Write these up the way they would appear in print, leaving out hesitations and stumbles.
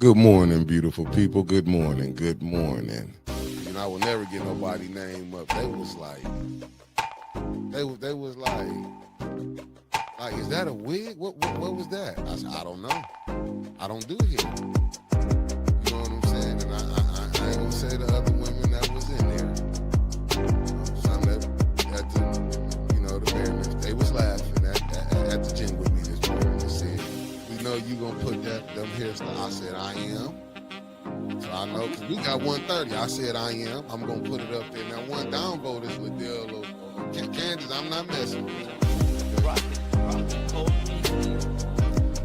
Good morning, beautiful people. Good morning. Good morning. I will never get nobody name up. They was like, they was like, is that a wig? What was that? I said, I don't know. I don't do hair. You know what I'm saying? And I ain't gonna say the other women that was in there. Some that at the parents, they was laughing at the gym with me this morning. They said, we know you gonna put them hairstyle. I said, I am. So I know, because we got 130. I said I am. I'm going to put it up there. Now, one downvote is Liddell or Kansas. I'm not messing with it. Rocket, cold.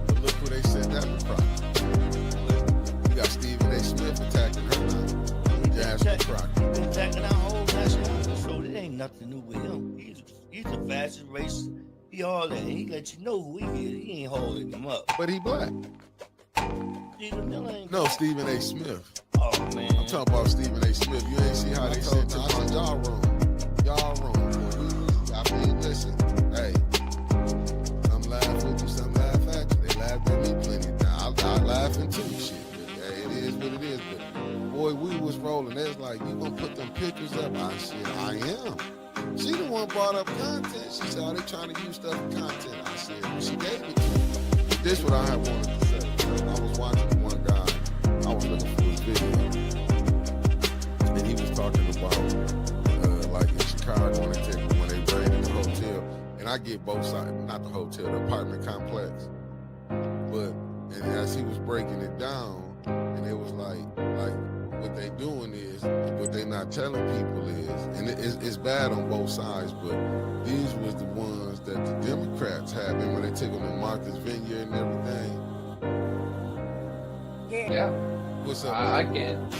But look who they said that was Crockett. We got Stephen A. Smith attacking her now. Jasmine Crockett. Attacking our whole national. So it ain't nothing new with him. He's the fastest racer. He all that. He let you know who he is. He ain't holding him up. But he black. Stephen Miller ain't. No, Stephen A. Smith. Oh, man. I'm talking about Stephen A. Smith. You ain't see how they said to I said, y'all wrong. Y'all wrong. I mean, listen, hey, some laugh with you, some laugh at you. They laughed at me plenty of times. I laughing too, shit. But, hey, it is what it is. But, boy, we was rolling. They was like, you gonna put them pictures up? I said, I am. She the one brought up content. She said, oh, they trying to use stuff for content. I said, well, she gave it to me. This what I had wanted to say. I was watching one guy. I was looking for his video. And he was talking about, like in Chicago, when they raided the hotel. And I get both sides, not the hotel, the apartment complex. But, and as he was breaking it down, and it was like what they doing is, what they not telling people is, and it's bad on both sides, but these was the ones that the Democrats had. Remember when they took them to Martha's Vineyard and everything? Yeah. What's up? I can't.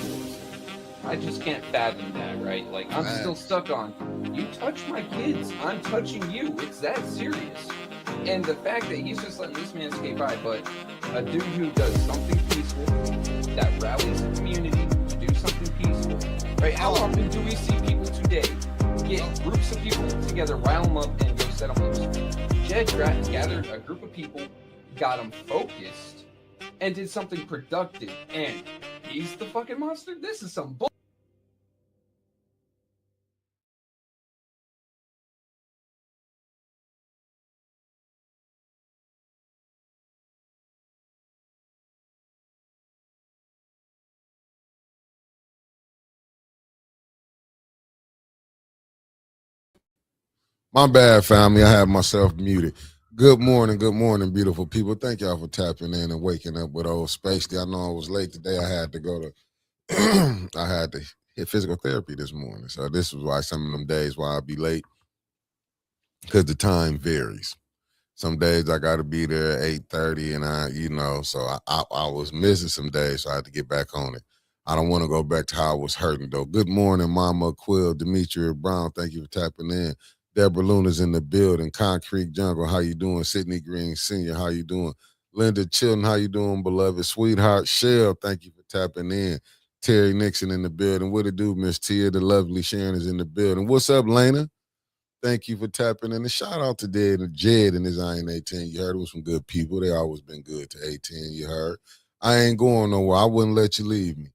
I just can't fathom that, right? Like, I'm still stuck on, you touch my kids, I'm touching you. It's that serious. And the fact that he's just letting this man skate by, but a dude who does something peaceful, that rallies the community to do something peaceful, right? How often do we see people today get groups of people together, rile them up, and go set them loose? Jed gathered a group of people, got them focused, and did something productive, and he's the fucking monster? This is some bull. My bad, family. I have myself muted. Good morning, beautiful people. Thank y'all for tapping in and waking up with old Spacely. I know I was late today. I had to go to, I had to hit physical therapy this morning. So this is why some of them days why I'll be late, because the time varies. Some days I got to be there at 8:30, and so I was missing some days, so I had to get back on it. I don't want to go back to how I was hurting though. Good morning, Mama Quill, Demetria Brown. Thank you for tapping in. Deborah Luna's in the building. Concrete Jungle, how you doing? Sydney Green Senior, how you doing? Linda Chilton, how you doing, beloved? Sweetheart Shell, thank you for tapping in. Terry Nixon in the building. What it do, Miss Tia? The lovely Sharon is in the building. What's up, Lena? Thank you for tapping in. And shout out to Jed and his Iron 18. You heard it was some good people. They always been good to 18, you heard. I ain't going nowhere. I wouldn't let you leave me.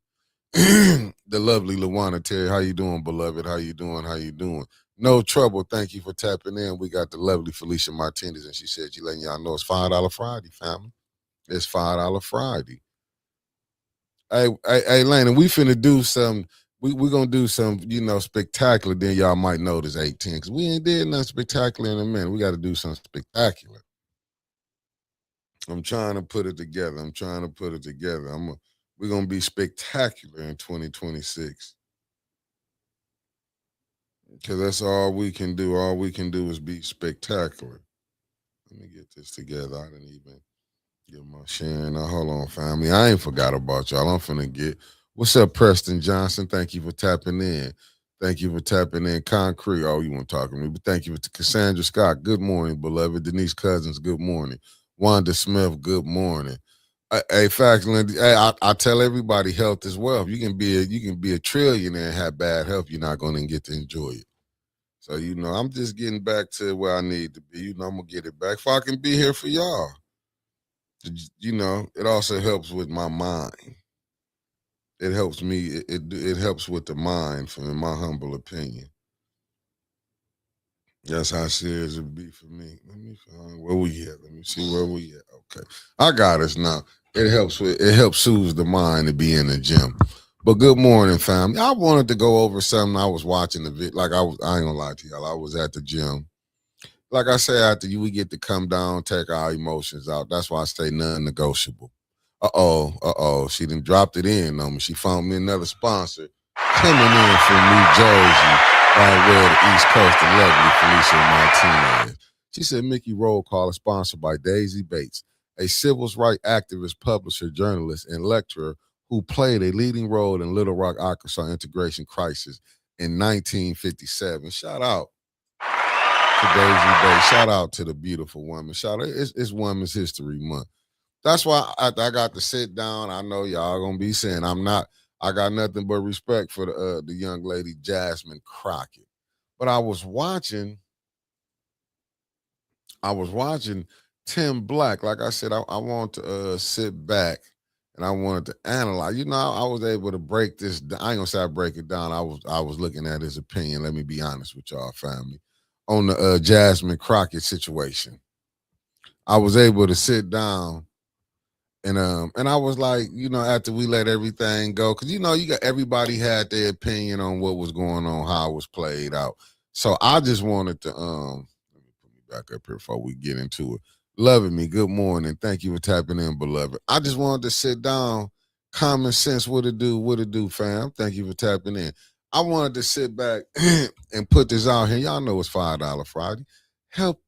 The lovely Lawana Terry, how you doing, beloved? How you doing? How you doing? No trouble. Thank you for tapping in. We got the lovely Felicia Martinez, and she said she letting y'all know it's $5 Friday, family. It's $5 Friday. Hey, Lana, we finna do some. We gonna do some, spectacular. Then y'all might notice 18 because we ain't did nothing spectacular in a minute. We got to do something spectacular. I'm trying to put it together. We're gonna be spectacular in 2026 because that's all we can do. All we can do is be spectacular. Let me get this together. I didn't even get my sharing. Now, hold on, family. I ain't forgot about y'all. I'm finna get. What's up, Preston Johnson? Thank you for tapping in. Thank you for tapping in. Concrete. Oh, you want to talk to me? But thank you for Cassandra Scott. Good morning, beloved. Denise Cousins. Good morning. Wanda Smith. Good morning. Hey, facts, Lindy. Hey, I tell everybody health is wealth. You can be a trillionaire and have bad health. You're not going to get to enjoy it. So I'm just getting back to where I need to be. I'm gonna get it back. If I can be here for y'all. It also helps with my mind. It helps me. It helps with the mind, from in my humble opinion. That's how serious it be for me. Let me find where we at. Let me see where we at. Okay, I got us now. It helps soothe the mind to be in the gym. But good morning, family. I wanted to go over something. I was watching the vid. I ain't gonna lie to y'all. I was at the gym. Like I say, after you, we get to come down, take our emotions out. That's why I say nothing negotiable. She done dropped it in on me. She found me another sponsor coming in from New Jersey, right where the East Coast, the lovely Felicia Martinez. She said, Mickey Roll Call is sponsored by Daisy Bates, a civil rights activist, publisher, journalist, and lecturer who played a leading role in Little Rock, Arkansas integration crisis in 1957. Shout out to Daisy Bates. Shout out to the beautiful woman. Shout out, it's Women's History Month. That's why I got to sit down. I know y'all gonna be saying I'm not. I got nothing but respect for the young lady Jasmine Crockett. But I was watching. Tim Black. Like I said, I want to sit back and I wanted to analyze. I was able to break this. I ain't gonna say I break it down. I was looking at his opinion. Let me be honest with y'all, family, on the Jasmine Crockett situation. I was able to sit down and I was like, after we let everything go, because you got everybody had their opinion on what was going on, how it was played out. So I just wanted to let me put me back up here before we get into it. Loving me, good morning. Thank you for tapping in, beloved. I just wanted to sit down, common sense, what it do, fam. Thank you for tapping in. I wanted to sit back and put this out here. Y'all know it's $5 Friday. Help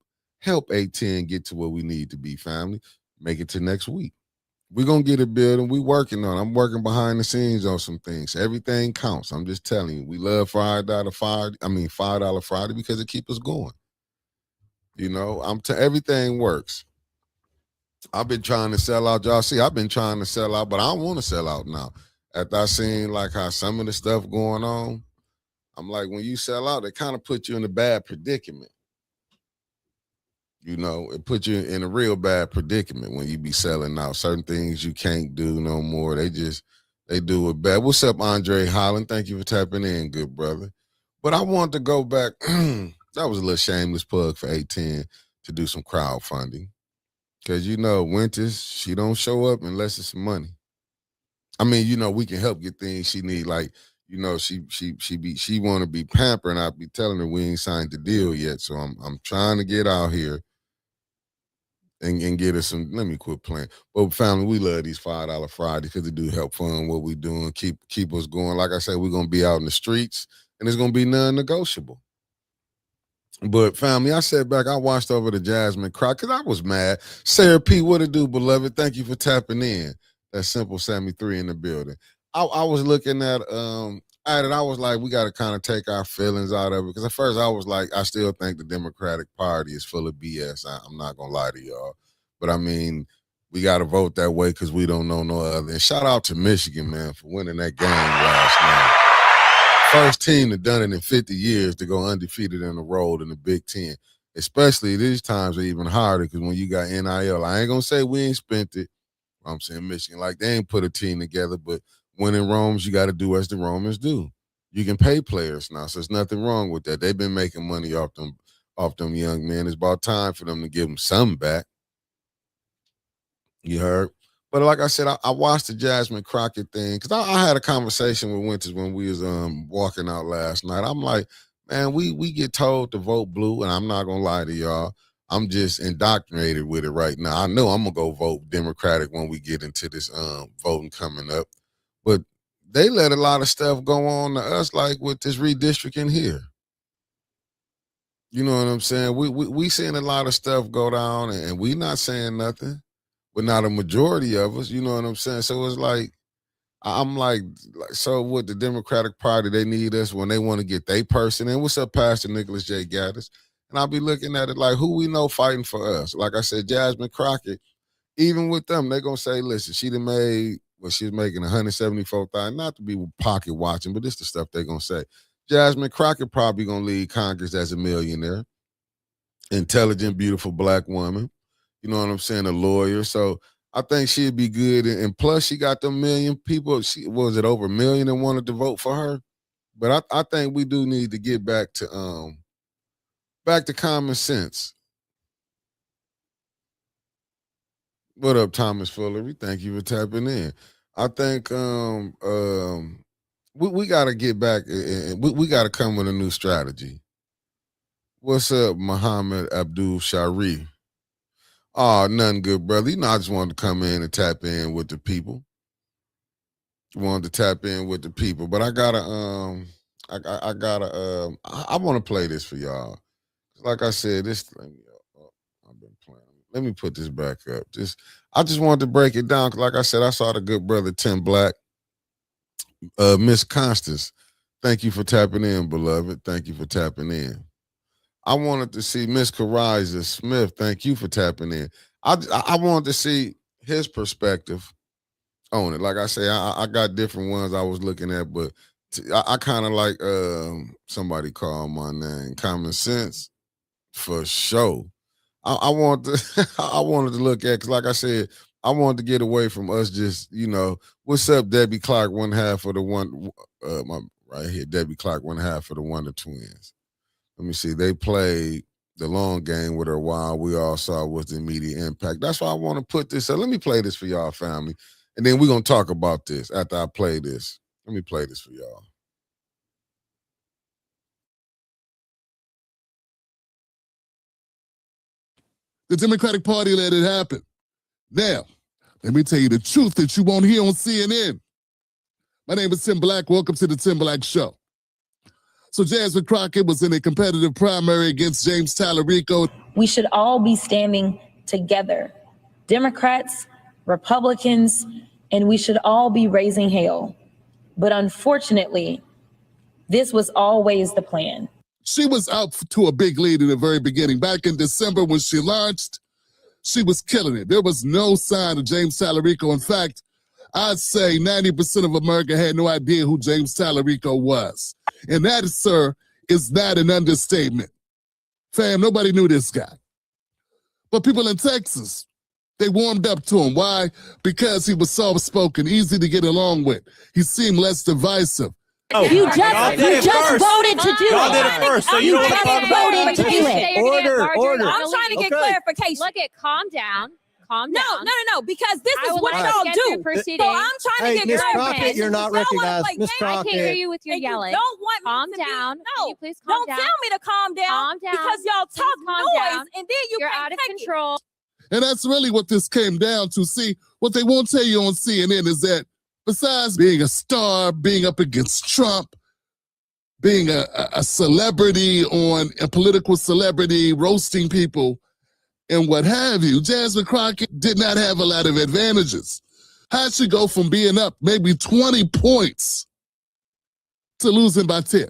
810 get to where we need to be, family. Make it to next week. We're gonna get it built and we working on it. I'm working behind the scenes on some things. Everything counts. I'm just telling you, we love $5 Friday because it keeps us going. Everything works. I've been trying to sell out. Y'all see, I've been trying to sell out, but I don't want to sell out now. After I seen like how some of the stuff going on, I'm like, when you sell out, it kind of put you in a bad predicament. It put you in a real bad predicament when you be selling out. Certain things you can't do no more. They do it bad. What's up, Andre Holland? Thank you for tapping in, good brother. But I want to go back. That was a little shameless plug for 810 to do some crowdfunding. Because Winters, she don't show up unless it's some money. I mean, we can help get things she need. Like, she want to be pampered, and I be telling her we ain't signed the deal yet. So I'm trying to get out here and get us some. Let me quit playing. But family, we love these $5 Fridays because they do help fund what we doing, keep us going. Like I said, we're gonna be out in the streets, and it's gonna be non-negotiable. But family, I sat back, I watched over the Jasmine cry because I was mad. Sarah P, what it do, beloved? Thank you for tapping in. That simple Sammy 3 in the building. I was looking at it, I was like, we got to kind of take our feelings out of it. Because at first I was like, I still think the Democratic Party is full of BS. I'm not going to lie to y'all. But I mean, we got to vote that way because we don't know no other. And shout out to Michigan, man, for winning that game last night. First team that done it in 50 years to go undefeated in a road in the Big Ten. Especially these times are even harder because when you got NIL, I ain't going to say we ain't spent it. I'm saying Michigan, like they ain't put a team together, but when in Rome's, you got to do as the Romans do. You can pay players now, so there's nothing wrong with that. They've been making money off them young men. It's about time for them to give them some back. You heard? But like I said, I watched the Jasmine Crockett thing because I had a conversation with Winters when we was walking out last night. I'm like, man, we get told to vote blue, and I'm not gonna lie to y'all. I'm just indoctrinated with it right now. I know I'm gonna go vote Democratic when we get into this voting coming up. But they let a lot of stuff go on to us, like with this redistricting here. You know what I'm saying? We seeing a lot of stuff go down, and we not saying nothing, but not a majority of us. You know what I'm saying? So it's like I'm like, so with the Democratic Party, they need us when they want to get their person in. What's up, Pastor Nicholas J. Gaddis? And I'll be looking at it like, who we know fighting for us? Like I said, Jasmine Crockett, even with them, they're going to say, listen, she done made, well, she's making $174,000, not to be pocket watching, but this is the stuff they're going to say. Jasmine Crockett probably going to lead Congress as a millionaire, intelligent, beautiful black woman. You know what I'm saying? A lawyer. So I think she'd be good. And plus, she got the million people. She was it over a million that wanted to vote for her. But I think we do need to get back to common sense. What up, Thomas Fullery? Thank you for tapping in. I think we got to get back. We got to come with a new strategy. What's up, Muhammad Abdul Shari? Oh, nothing good, brother. You know, I just wanted to come in and tap in with the people. Wanted to tap in with the people, but I gotta I want to play this for y'all. Like I said, this I've been playing. Let me put this back up. I just wanted to break it down. Like I said, I saw the good brother Tim Black. Miss Constance, thank you for tapping in, beloved. Thank you for tapping in. I wanted to see Miss Kariza Smith. Thank you for tapping in. I wanted to see his perspective on it. Like I say, I got different ones I was looking at, but I kind of like somebody called my name. Common Sense, for sure. I wanted to look at, because like I said, I wanted to get away from us just, what's up, Debbie Clark, one half of the one, right here, Debbie Clark, one half of the Wonder Twins. Let me see. They played the long game with her while we all saw was the immediate impact. That's why I want to put this up. Let me play this for y'all, family. And then we're going to talk about this after I play this. Let me play this for y'all. The Democratic Party let it happen. Now, let me tell you the truth that you won't hear on CNN. My name is Tim Black. Welcome to the Tim Black Show. So Jasmine Crockett was in a competitive primary against James Tallarico. We should all be standing together, Democrats, Republicans, and we should all be raising hell. But unfortunately, this was always the plan. She was out to a big lead in the very beginning. Back in December when she launched, she was killing it. There was no sign of James Tallarico. In fact, I'd say 90% of America had no idea who James Tallarico was. And that, sir, is not an understatement. Fam, nobody knew this guy. But people in Texas, they warmed up to him. Why? Because he was soft-spoken, easy to get along with. He seemed less divisive. Oh, you just voted to do it. Y'all did it first, so you don't want to talk about it. Voted to do it. Order. I'm trying to get clarification. Look at, calm down. Calm down. No, because this is what y'all do. So I'm trying to get clarification. clarification. You're not recognized. Miss I can't hear Crockett. you with your yelling. Don't want Calm me to down. Be, Can no, you please calm don't down? tell me to calm down. Calm down. Because y'all Please talk calm noise, down. and then You're can't out of take control. And that's really what this came down to. See, what they won't tell you on CNN is that besides being a star, being up against Trump, being a celebrity a political celebrity, roasting people, and what have you, Jasmine Crockett did not have a lot of advantages. How'd she go from being up maybe 20 points to losing by 10?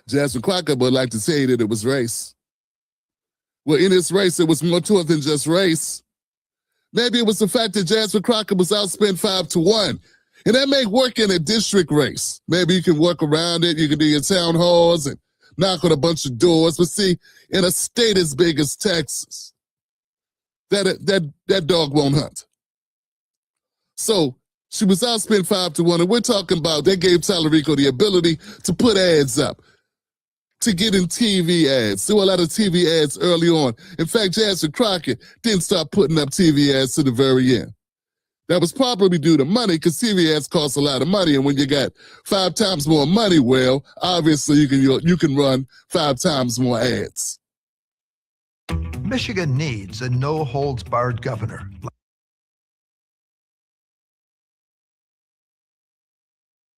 Jasmine Crockett would like to say that it was race. Well, in this race, it was more to it than just race. Maybe it was the fact that Jasmine Crockett was outspent 5-1. And that may work in a district race. Maybe you can work around it. You can do your town halls and knock on a bunch of doors. But see, in a state as big as Texas, that dog won't hunt. So she was outspent 5-1. And we're talking about they gave Tallarico the ability to put ads up, to get in TV ads, do a lot of TV ads early on. In fact, Jasmine Crockett didn't start putting up TV ads to the very end. That was probably due to money, because TV ads cost a lot of money, and when you got 5 times more money, well, obviously you can run 5 times more ads. Michigan needs a no-holds-barred governor.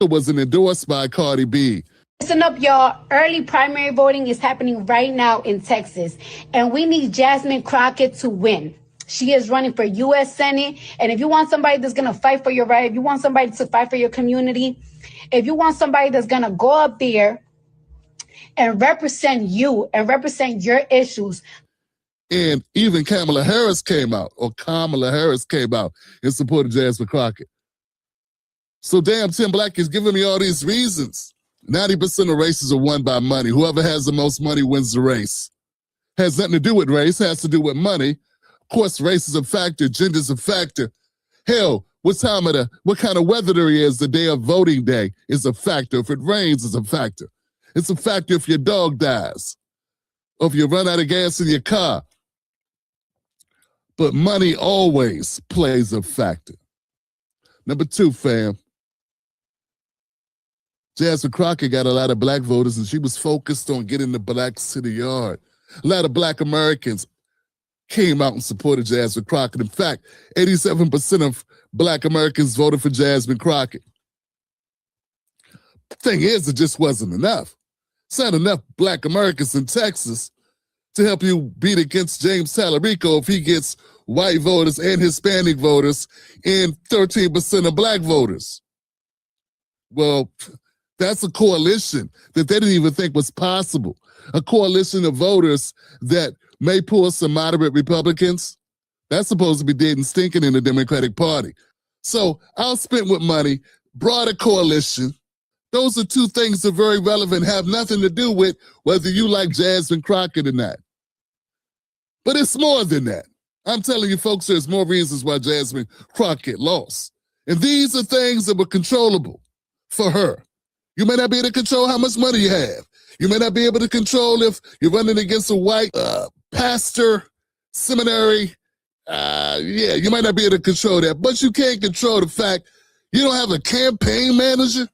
It was endorsed by Cardi B. Listen up, y'all. Early primary voting is happening right now in Texas, and we need Jasmine Crockett to win. She is running for U.S. Senate, and if you want somebody that's going to fight for your right, if you want somebody to fight for your community, if you want somebody that's going to go up there and represent you and represent your issues. And even Kamala Harris came out in support of Jasmine Crockett. So damn, Tim Black is giving me all these reasons. 90% of races are won by money. Whoever has the most money wins the race. Has nothing to do with race, has to do with money. Of course, race is a factor, gender is a factor. Hell, what kind of weather there is the day of voting day is a factor. If it rains, it's a factor. It's a factor if your dog dies, or if you run out of gas in your car. But money always plays a factor. Number 2, fam. Jasmine Crockett got a lot of black voters, and she was focused on getting the blacks to the yard. A lot of black Americans came out and supported Jasmine Crockett. In fact, 87% of black Americans voted for Jasmine Crockett. The thing is, it just wasn't enough. It's not enough black Americans in Texas to help you beat against James Tallarico if he gets white voters and Hispanic voters and 13% of black voters. Well, that's a coalition that they didn't even think was possible. A coalition of voters that may pull some moderate Republicans. That's supposed to be dead and stinking in the Democratic Party. So outspent with money, brought a coalition. Those are 2 things that are very relevant, have nothing to do with whether you like Jasmine Crockett or not. But it's more than that. I'm telling you, folks, there's more reasons why Jasmine Crockett lost. And these are things that were controllable for her. You may not be able to control how much money you have. You may not be able to control if you're running against a white pastor, seminary. You might not be able to control that, but you can't control the fact you don't have a campaign manager.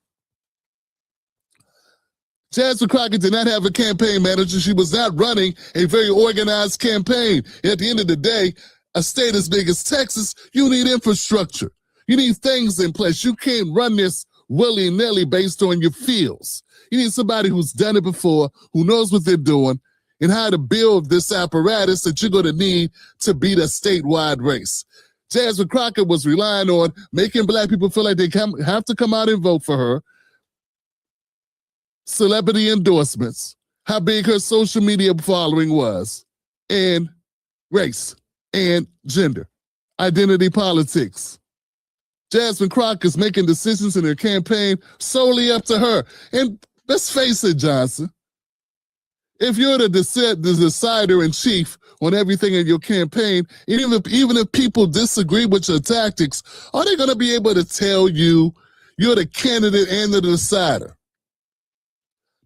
Jasmine Crockett did not have a campaign manager. She was not running a very organized campaign. And at the end of the day, a state as big as Texas, you need infrastructure. You need things in place. You can't run this willy-nilly based on your feels. You need somebody who's done it before, who knows what they're doing, and how to build this apparatus that you're going to need to beat a statewide race. Jasmine Crockett was relying on making black people feel like they have to come out and vote for her, celebrity endorsements, how big her social media following was, and race and gender, identity politics. Jasmine Crockett's making decisions in her campaign solely up to her. And let's face it, Johnson, if you're the decider in chief on everything in your campaign, even if people disagree with your tactics, are they going to be able to tell you you're the candidate and the decider?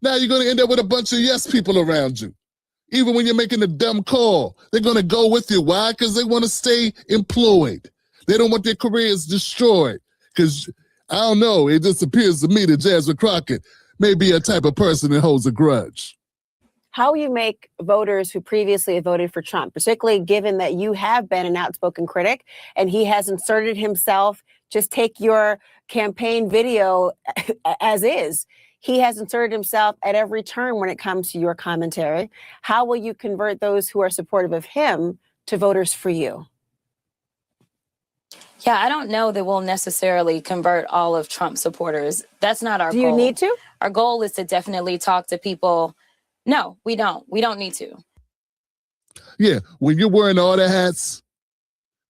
Now you're going to end up with a bunch of yes people around you. Even when you're making a dumb call, they're going to go with you. Why? Because they want to stay employed. They don't want their careers destroyed. Because, I don't know, it just appears to me that Jasmine Crockett may be a type of person that holds a grudge. How you make voters who previously voted for Trump, particularly given that you have been an outspoken critic and he has inserted himself, just take your campaign video as is. He has inserted himself at every turn when it comes to your commentary. How will you convert those who are supportive of him to voters for you? Yeah, I don't know that we'll necessarily convert all of Trump supporters. That's not our goal. Do you need to? Our goal is to definitely talk to people. No, we don't. We don't need to. Yeah, when you're wearing all the hats,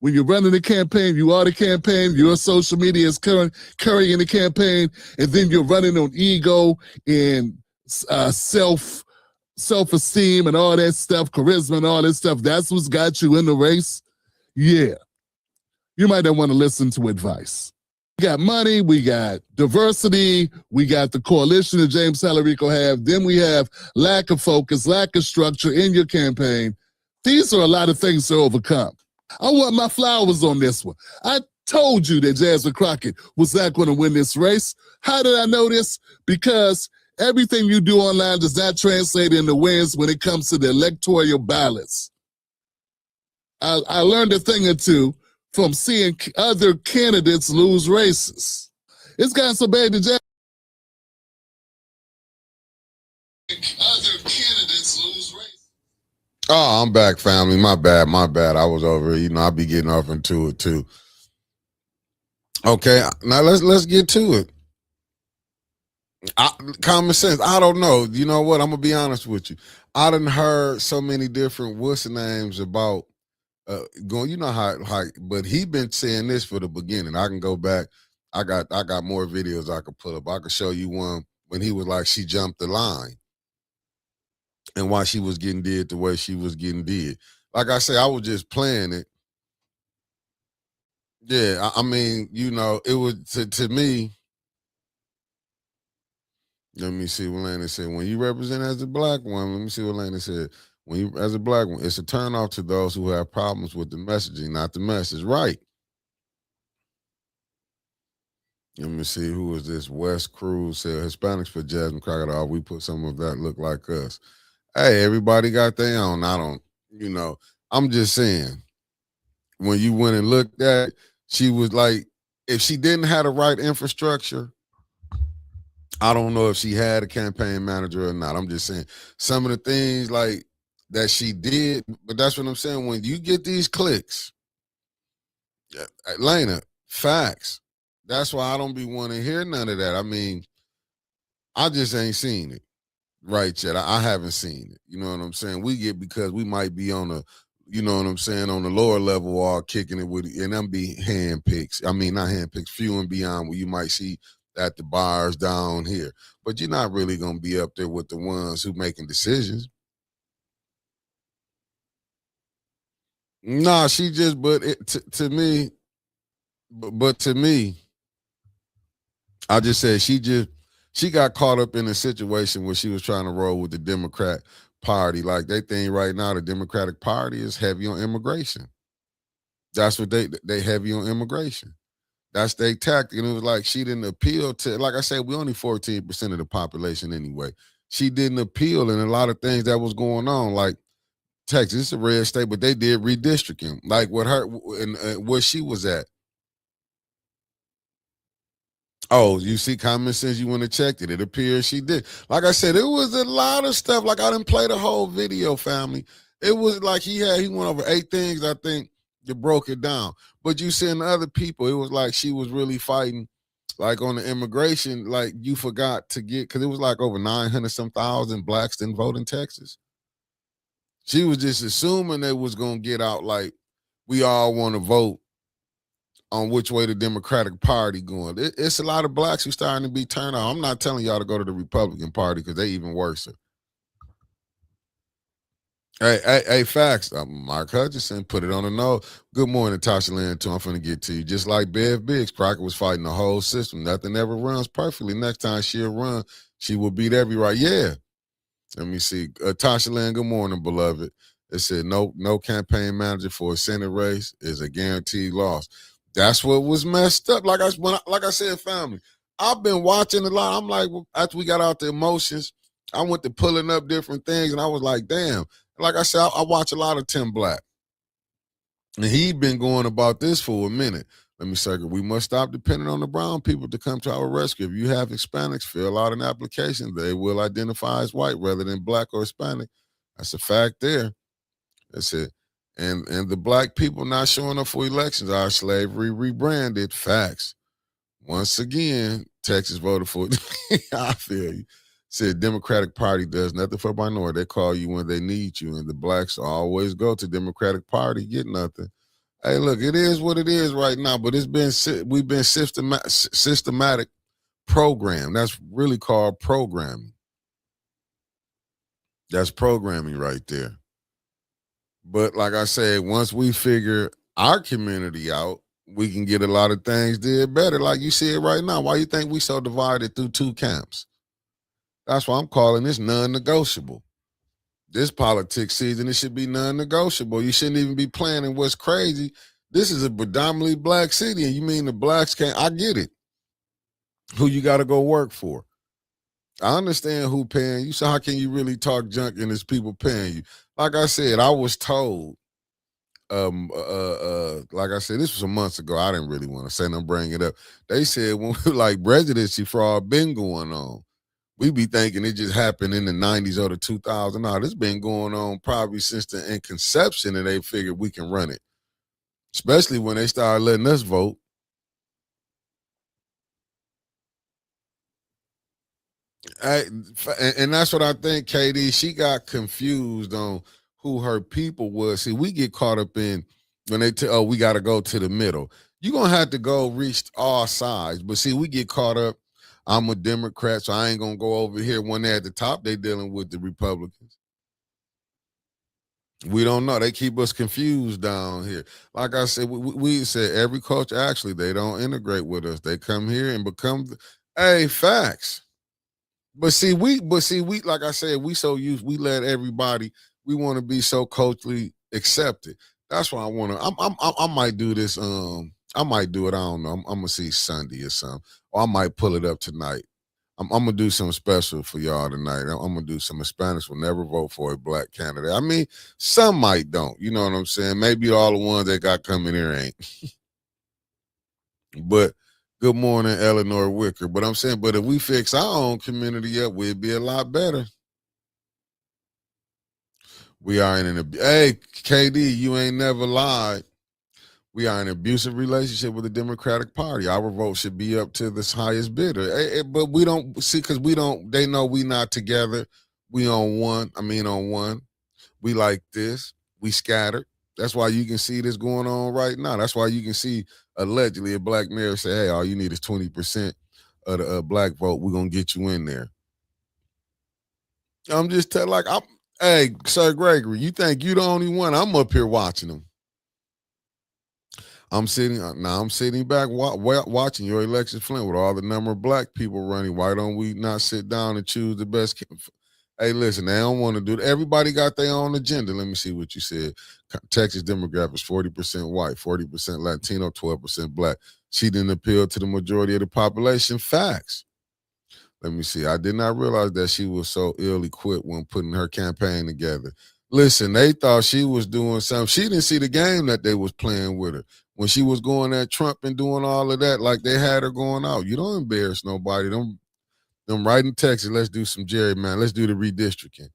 when you're running the campaign, you are the campaign, your social media is carrying the campaign, and then you're running on ego and self-esteem and all that stuff, charisma and all that stuff. That's what's got you in the race. Yeah. You might not want to listen to advice. We got money, we got diversity, we got the coalition that James Tallarico have, then we have lack of focus, lack of structure in your campaign. These are a lot of things to overcome. I want my flowers on this one. I told you that Jasmine Crockett was not going to win this race. How did I know this? Because everything you do online does not translate into wins when it comes to the electoral ballots. I learned a thing or two from seeing other candidates lose races. It's gotten so bad that other candidates lose races. Oh, I'm back, family. My bad. I was over. I be getting off into it too. Okay, now let's get to it. Common sense. I don't know. You know what? I'm gonna be honest with you. I done heard so many different what's the names about going. You know how, but he been saying this for the beginning. I can go back. I got more videos I could put up. I could show you one when he was like, she jumped the line, and why she was getting did the way she was getting did. Like I say, I was just playing it Yeah, I mean, it was to me. Let me see what Lana said. When you represent as a black woman, let me see what Lana said. When you as a black woman, it's a turnoff to those who have problems with the messaging, not the message. Right. Let me see, who was this? West Cruz said Hispanics put Jasmine Crocodile. We put some of that look like us. Hey, everybody got their own. I don't, I'm just saying, when you went and looked at it, she was like, if she didn't have the right infrastructure, I don't know if she had a campaign manager or not. I'm just saying some of the things like that she did, but that's what I'm saying. When you get these clicks, Lena, facts. That's why I don't be wanting to hear none of that. I mean, I just ain't seen it right yet. I haven't seen it. You know what I'm saying? We get because we might be on a, you know what I'm saying, on the lower level or kicking it with, and them be hand picks. I mean, not hand picks, few and beyond where you might see at the bars down here. But you're not really going to be up there with the ones who making decisions. Nah, she just, but to me, but to me, I just said she got caught up in a situation where she was trying to roll with the Democrat Party. Like they think right now the Democratic Party is heavy on immigration. That's what they heavy on immigration. That's their tactic. And it was like she didn't appeal to, like I said, we only 14% of the population anyway. She didn't appeal in a lot of things that was going on. Like Texas, it's a red state, but they did redistricting. Like what her and where she was at. Oh, you see common sense, you went and checked it. It appears she did. Like I said, it was a lot of stuff. Like I didn't play the whole video, family. It was like he went over 8 things, I think, that broke it down. But you seeing the other people, it was like she was really fighting, like on the immigration, like you forgot to get, because it was like over 900 some thousand blacks didn't vote in Texas. She was just assuming they was going to get out like we all want to vote on which way the Democratic Party going. It's a lot of blacks who starting to be turned on. I'm not telling y'all to go to the Republican Party because they even worse. Hey, facts. Mark Hutchinson put it on the nose. Good morning, Tasha Lynn, too. I'm finna get to you. Just like Bev Biggs, Crockett was fighting the whole system. Nothing ever runs perfectly. Next time she'll run, she will beat every right. Yeah. Let me see. Tasha Lynn, good morning, beloved. It said no campaign manager for a Senate race is a guaranteed loss. That's what was messed up. Like I said, family, I've been watching a lot. I'm like, after we got out the emotions, I went to pulling up different things, and I was like, damn. Like I said, I watch a lot of Tim Black, and he been going about this for a minute. Let me say, we must stop depending on the brown people to come to our rescue. If you have Hispanics, fill out an application. They will identify as white rather than black or Hispanic. That's a fact there. That's it. And the black people not showing up for elections are slavery rebranded. Facts. Once again, Texas voted for it. I feel you. Said Democratic Party does nothing for minority. They call you when they need you. And the blacks always go to Democratic Party, get nothing. Hey, look, it is what it is right now, but we've been systematic program. That's really called programming. That's programming right there. But like I said, once we figure our community out, we can get a lot of things did better. Like you see it right now. Why you think we so divided through 2 camps? That's why I'm calling this non-negotiable. This politics season, it should be non-negotiable. You shouldn't even be planning what's crazy. This is a predominantly black city, and you mean the blacks can't? I get it. Who you got to go work for? I understand who paying you, so how can you really talk junk and there's people paying you? Like I said, I was told, like I said, this was some months ago. I didn't really want to say them, bring it up. They said when like presidency fraud been going on. We be thinking it just happened in the 90s or the 2000s. No, this been going on probably since the inception, and they figured we can run it. Especially when they started letting us vote. And that's what I think, KD. She got confused on who her people was. See, we get caught up in when they tell, we got to go to the middle. You're going to have to go reach all sides. But see, we get caught up. I'm a Democrat, so I ain't going to go over here. When they're at the top, they dealing with the Republicans. We don't know. They keep us confused down here. Like I said, we said every culture, actually, they don't integrate with us. They come here and become, facts. But see, we, like I said, we so used, we let everybody, we want to be so culturally accepted. That's why I want to, I might do this, I might do it, I don't know. I'm going to see Sunday or something. Or I might pull it up tonight. I'm gonna do something special for y'all tonight. I'm gonna do some Hispanics will never vote for a black candidate. I mean, some might don't. You know what I'm saying? Maybe all the ones that got coming here ain't. But good morning, Eleanor Wicker. But I'm saying, but if we fix our own community up, we'd be a lot better. We are in an hey, KD, you ain't never lied. We are in an abusive relationship with the Democratic Party. Our vote should be up to this highest bidder. But we don't see, because they know we not together. We on one. We like this. We scattered. That's why you can see this going on right now. That's why you can see allegedly a black mayor say, hey, all you need is 20% of the black vote. We're going to get you in there. I'm just hey, Sir Gregory, you think you the only one? I'm up here watching them. I'm sitting back watching your election, Flint, with all the number of black people running. Why don't we not sit down and choose the best? Hey, listen, they don't want to do it. Everybody got their own agenda. Let me see what you said. Texas demographic is 40% white, 40% Latino, 12% black. She didn't appeal to the majority of the population. Facts. Let me see. I did not realize that she was so ill-equipped when putting her campaign together. Listen, they thought she was doing something. She didn't see the game that they was playing with her. When she was going at Trump and doing all of that, like they had her going out. You don't embarrass nobody. Them right in Texas, let's do some gerrymandering. Let's do the redistricting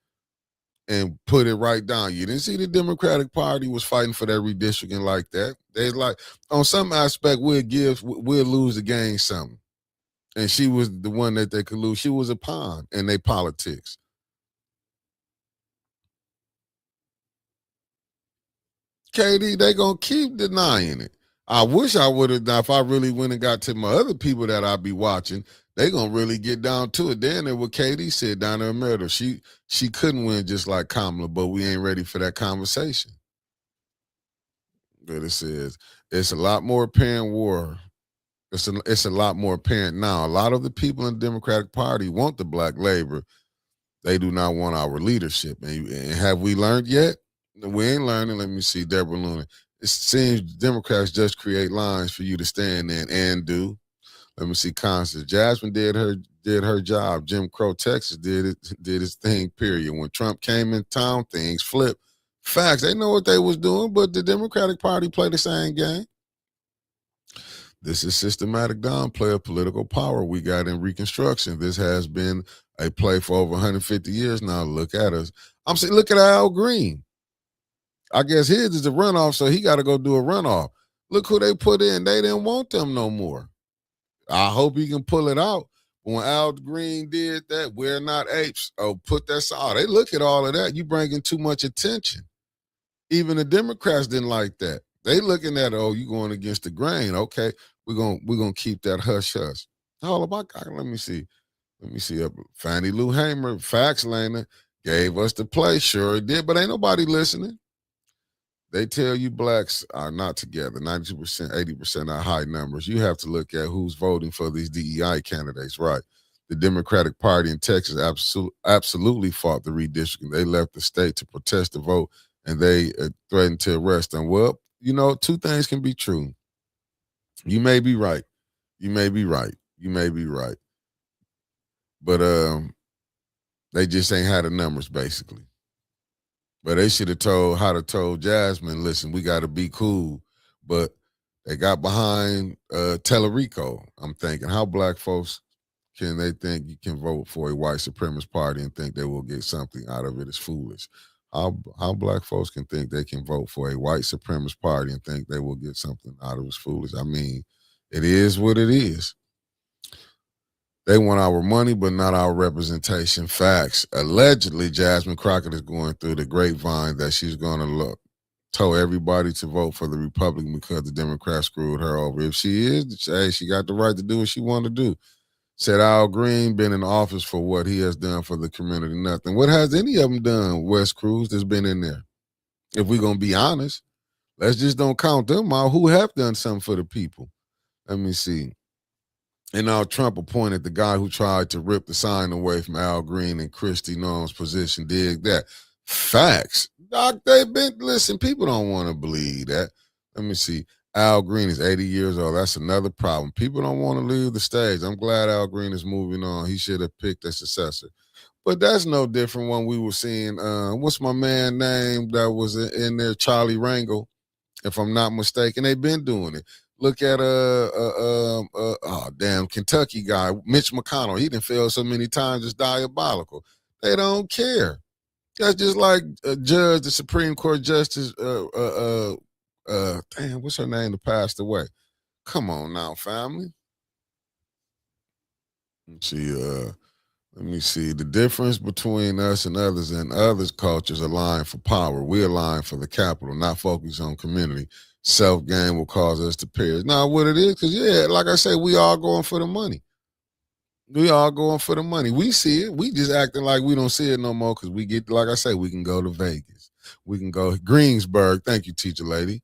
and put it right down. You didn't see the Democratic Party was fighting for that redistricting like that. They like, on some aspect, we'll lose to gain something. And she was the one that they could lose. She was a pawn in their politics. KD, they gonna keep denying it. I wish I would have. If I really went and got to my other people that I be watching, they gonna really get down to it. Then what KD said down there in America, she couldn't win just like Kamala, but we ain't ready for that conversation. But it says it's a lot more apparent war. It's a lot more apparent now. A lot of the people in the Democratic Party want the black labor. They do not want our leadership. And have we learned yet? We ain't learning. Let me see, Deborah Luna. It seems Democrats just create lines for you to stand in and do. Let me see, Constance. Jasmine did her job. Jim Crow, Texas did his thing, period. When Trump came in town, things flipped. Facts. They know what they was doing, but the Democratic Party played the same game. This is systematic downplay of political power we got in Reconstruction. This has been a play for over 150 years now. Look at us. I'm saying, look at Al Green. I guess his is a runoff, so he got to go do a runoff. Look who they put in. They didn't want them no more. I hope he can pull it out. When Al Green did that, we're not apes. Oh, put that side. They look at all of that. You bringing too much attention. Even the Democrats didn't like that. They looking at, oh, you going against the grain. Okay, we're gonna keep that hush hush. All about. Let me see. Fannie Lou Hamer, Fax Lana, gave us the play. Sure it did, but ain't nobody listening. They tell you blacks are not together. 92%, 80% are high numbers. You have to look at who's voting for these DEI candidates, right? The Democratic Party in Texas absolutely fought the redistricting. They left the state to protest the vote, and they threatened to arrest them. Well, you know, two things can be true. You may be right. But they just ain't had the numbers, basically. But they should have told Jasmine, listen, we got to be cool. But they got behind Tellerico. I'm thinking, how black folks can they think you can vote for a white supremacist party and think they will get something out of it? Is foolish. How black folks can think they can vote for a white supremacist party and think they will get something out of it is foolish. I mean, it is what it is. They want our money, but not our representation. Facts. Allegedly, Jasmine Crockett is going through the grapevine that she's going to tell everybody to vote for the Republican because the Democrats screwed her over. If she is, hey, she got the right to do what she wanted to do. Said Al Green been in office for what he has done for the community. Nothing. What has any of them done, Wes Cruz, that's been in there? If we're gonna be honest, let's just don't count them out who have done something for the people. Let me see. And now Trump appointed the guy who tried to rip the sign away from Al Green and Christy Noam's position. Dig that. Facts. Doc, listen, people don't want to believe that. Let me see. Al Green is 80 years old. That's another problem. People don't want to leave the stage. I'm glad Al Green is moving on. He should have picked a successor. But that's no different when we were seeing, what's my man name that was in there, Charlie Rangel, if I'm not mistaken. They've been doing it. Look at Kentucky guy, Mitch McConnell. He done failed so many times, it's diabolical. They don't care. That's just like the Supreme Court Justice, what's her name that passed away? Come on now, family. Let me see. The difference between us and others cultures align for power. We align for the capital, not focus on community. Self-gain will cause us to perish. Now, what it is, because, like I say, we all going for the money. We all going for the money. We see it. We just acting like we don't see it no more because we get, like I say, we can go to Vegas. We can go Greensburg. Thank you, teacher lady.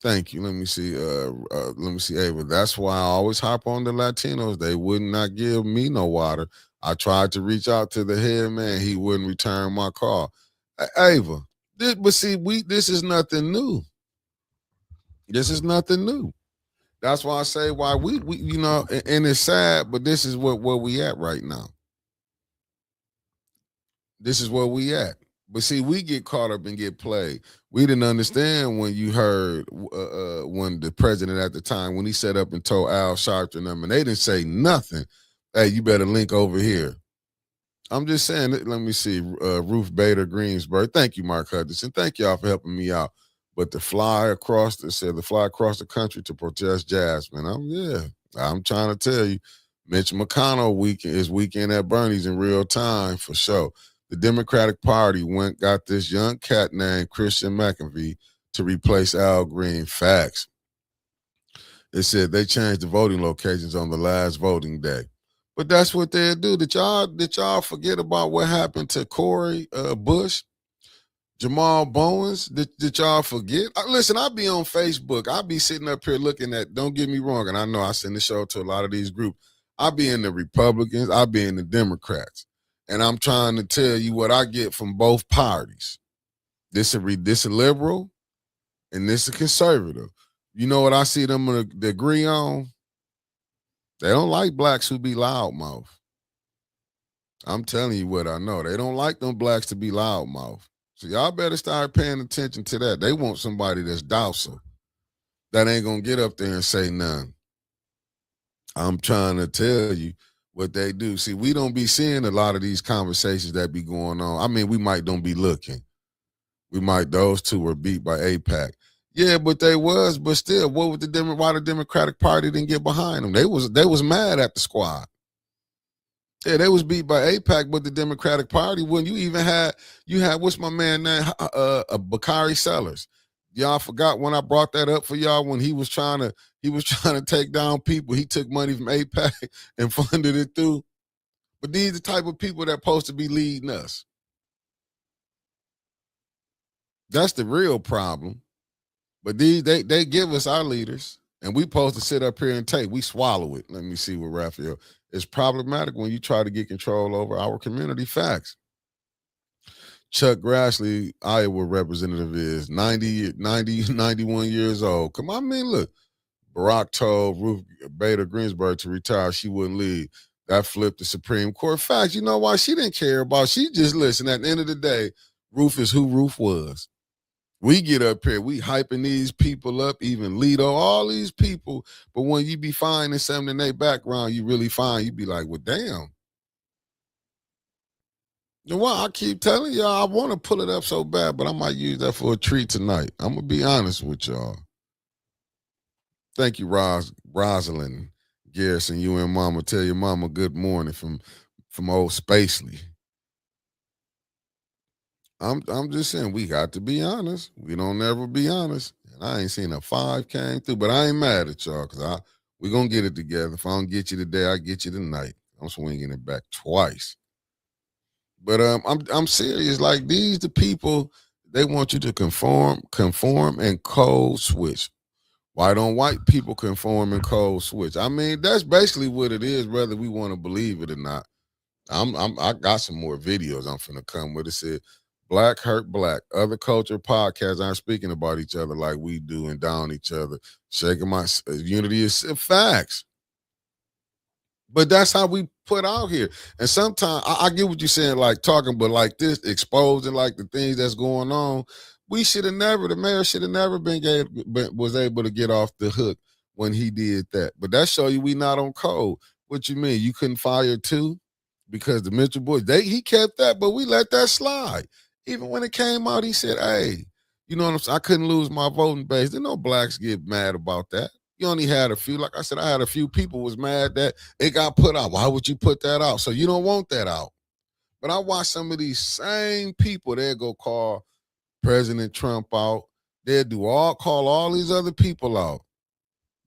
Thank you. Let me see, Ava. That's why I always hop on the Latinos. They would not give me no water. I tried to reach out to the head man. He wouldn't return my call. Ava, this is nothing new. This is nothing new. That's why I say why we and it's sad, but this is where we at right now. This is where we at. But see, we get caught up and get played. We didn't understand when you heard when the president at the time, when he set up and told Al Sharpton them, and they didn't say nothing. Hey, you better link over here. I'm just saying, let me see, Ruth Bader Greensburg. Thank you, Mark Hutchinson. Thank y'all for helping me out. But the fly across the country to protest Jasmine. I'm trying to tell you, Mitch McConnell is weekend at Bernie's in real time for sure. The Democratic Party got this young cat named Christian McAfee to replace Al Green. Facts. It said they changed the voting locations on the last voting day. But that's what they'll do. Did y'all forget about what happened to Corey Bush? Jamal Bowens, did y'all forget? Listen, I be on Facebook. I be sitting up here looking at, don't get me wrong, and I know I send the show to a lot of these groups. I be in the Republicans. I be in the Democrats. And I'm trying to tell you what I get from both parties. This a liberal and this a conservative. You know what I see them agree on? They don't like blacks who be loudmouth. I'm telling you what I know. They don't like them blacks to be loudmouth. So y'all better start paying attention to that. They want somebody that's docile, that ain't going to get up there and say none. I'm trying to tell you what they do. See, we don't be seeing a lot of these conversations that be going on. I mean, we might don't be looking. Those two were beat by AIPAC. Yeah, but still, why the Democratic Party didn't get behind them? They was mad at the squad. Yeah, they was beat by AIPAC, but the Democratic Party, when you had what's my man name, Bakari Sellers. Y'all forgot when I brought that up for y'all when he was trying to take down people. He took money from AIPAC and funded it through. But these are the type of people that supposed to be leading us. That's the real problem. But they give us our leaders, and we supposed to sit up here and take. We swallow it. Let me see what Raphael. It's problematic when you try to get control over our community. Facts. Chuck Grassley, Iowa representative, is 91 years old. Come on, look. Barack told Ruth Bader Greensburg to retire. She wouldn't leave. That flipped the Supreme Court. Facts. You know why? She didn't care about. She just listened. At the end of the day, Ruth is who Ruth was. We get up here, we hyping these people up, even Leto, all these people. But when you be finding something in their background, you really find, you be like, well, damn. You know what? I keep telling y'all, I want to pull it up so bad, but I might use that for a treat tonight. I'm going to be honest with y'all. Thank you, Rosalind Garrison. You and Mama. Tell your mama good morning from old Spacely. I'm just saying we got to be honest. We don't ever be honest. And I ain't seen a 5 came through, but I ain't mad at y'all because we're going to get it together. If I don't get you today, I get you tonight. I'm swinging it back twice. But I'm serious. Like, these the people They want you to conform, and code switch. Why don't white people conform and code switch? I mean, that's basically what it is, whether we want to believe it or not. I got some more videos I'm finna come with. It said, Black hurt black. Other culture podcasts aren't speaking about each other like we do and down each other. Shaking my unity is facts. But that's how we put out here. And sometimes I get what you're saying, like talking, but like this, exposing like the things that's going on. We should have never, the mayor should have never was able to get off the hook when he did that. But that show you we not on code. What you mean? You couldn't fire two? Because the Mitchell boys, he kept that, but we let that slide. Even when it came out, he said, hey, you know what I'm saying? I couldn't lose my voting base. There no blacks get mad about that. You only had a few. Like I said, I had a few people was mad that it got put out. Why would you put that out? So you don't want that out. But I watch some of these same people, they'll go call President Trump out. They'll call all these other people out.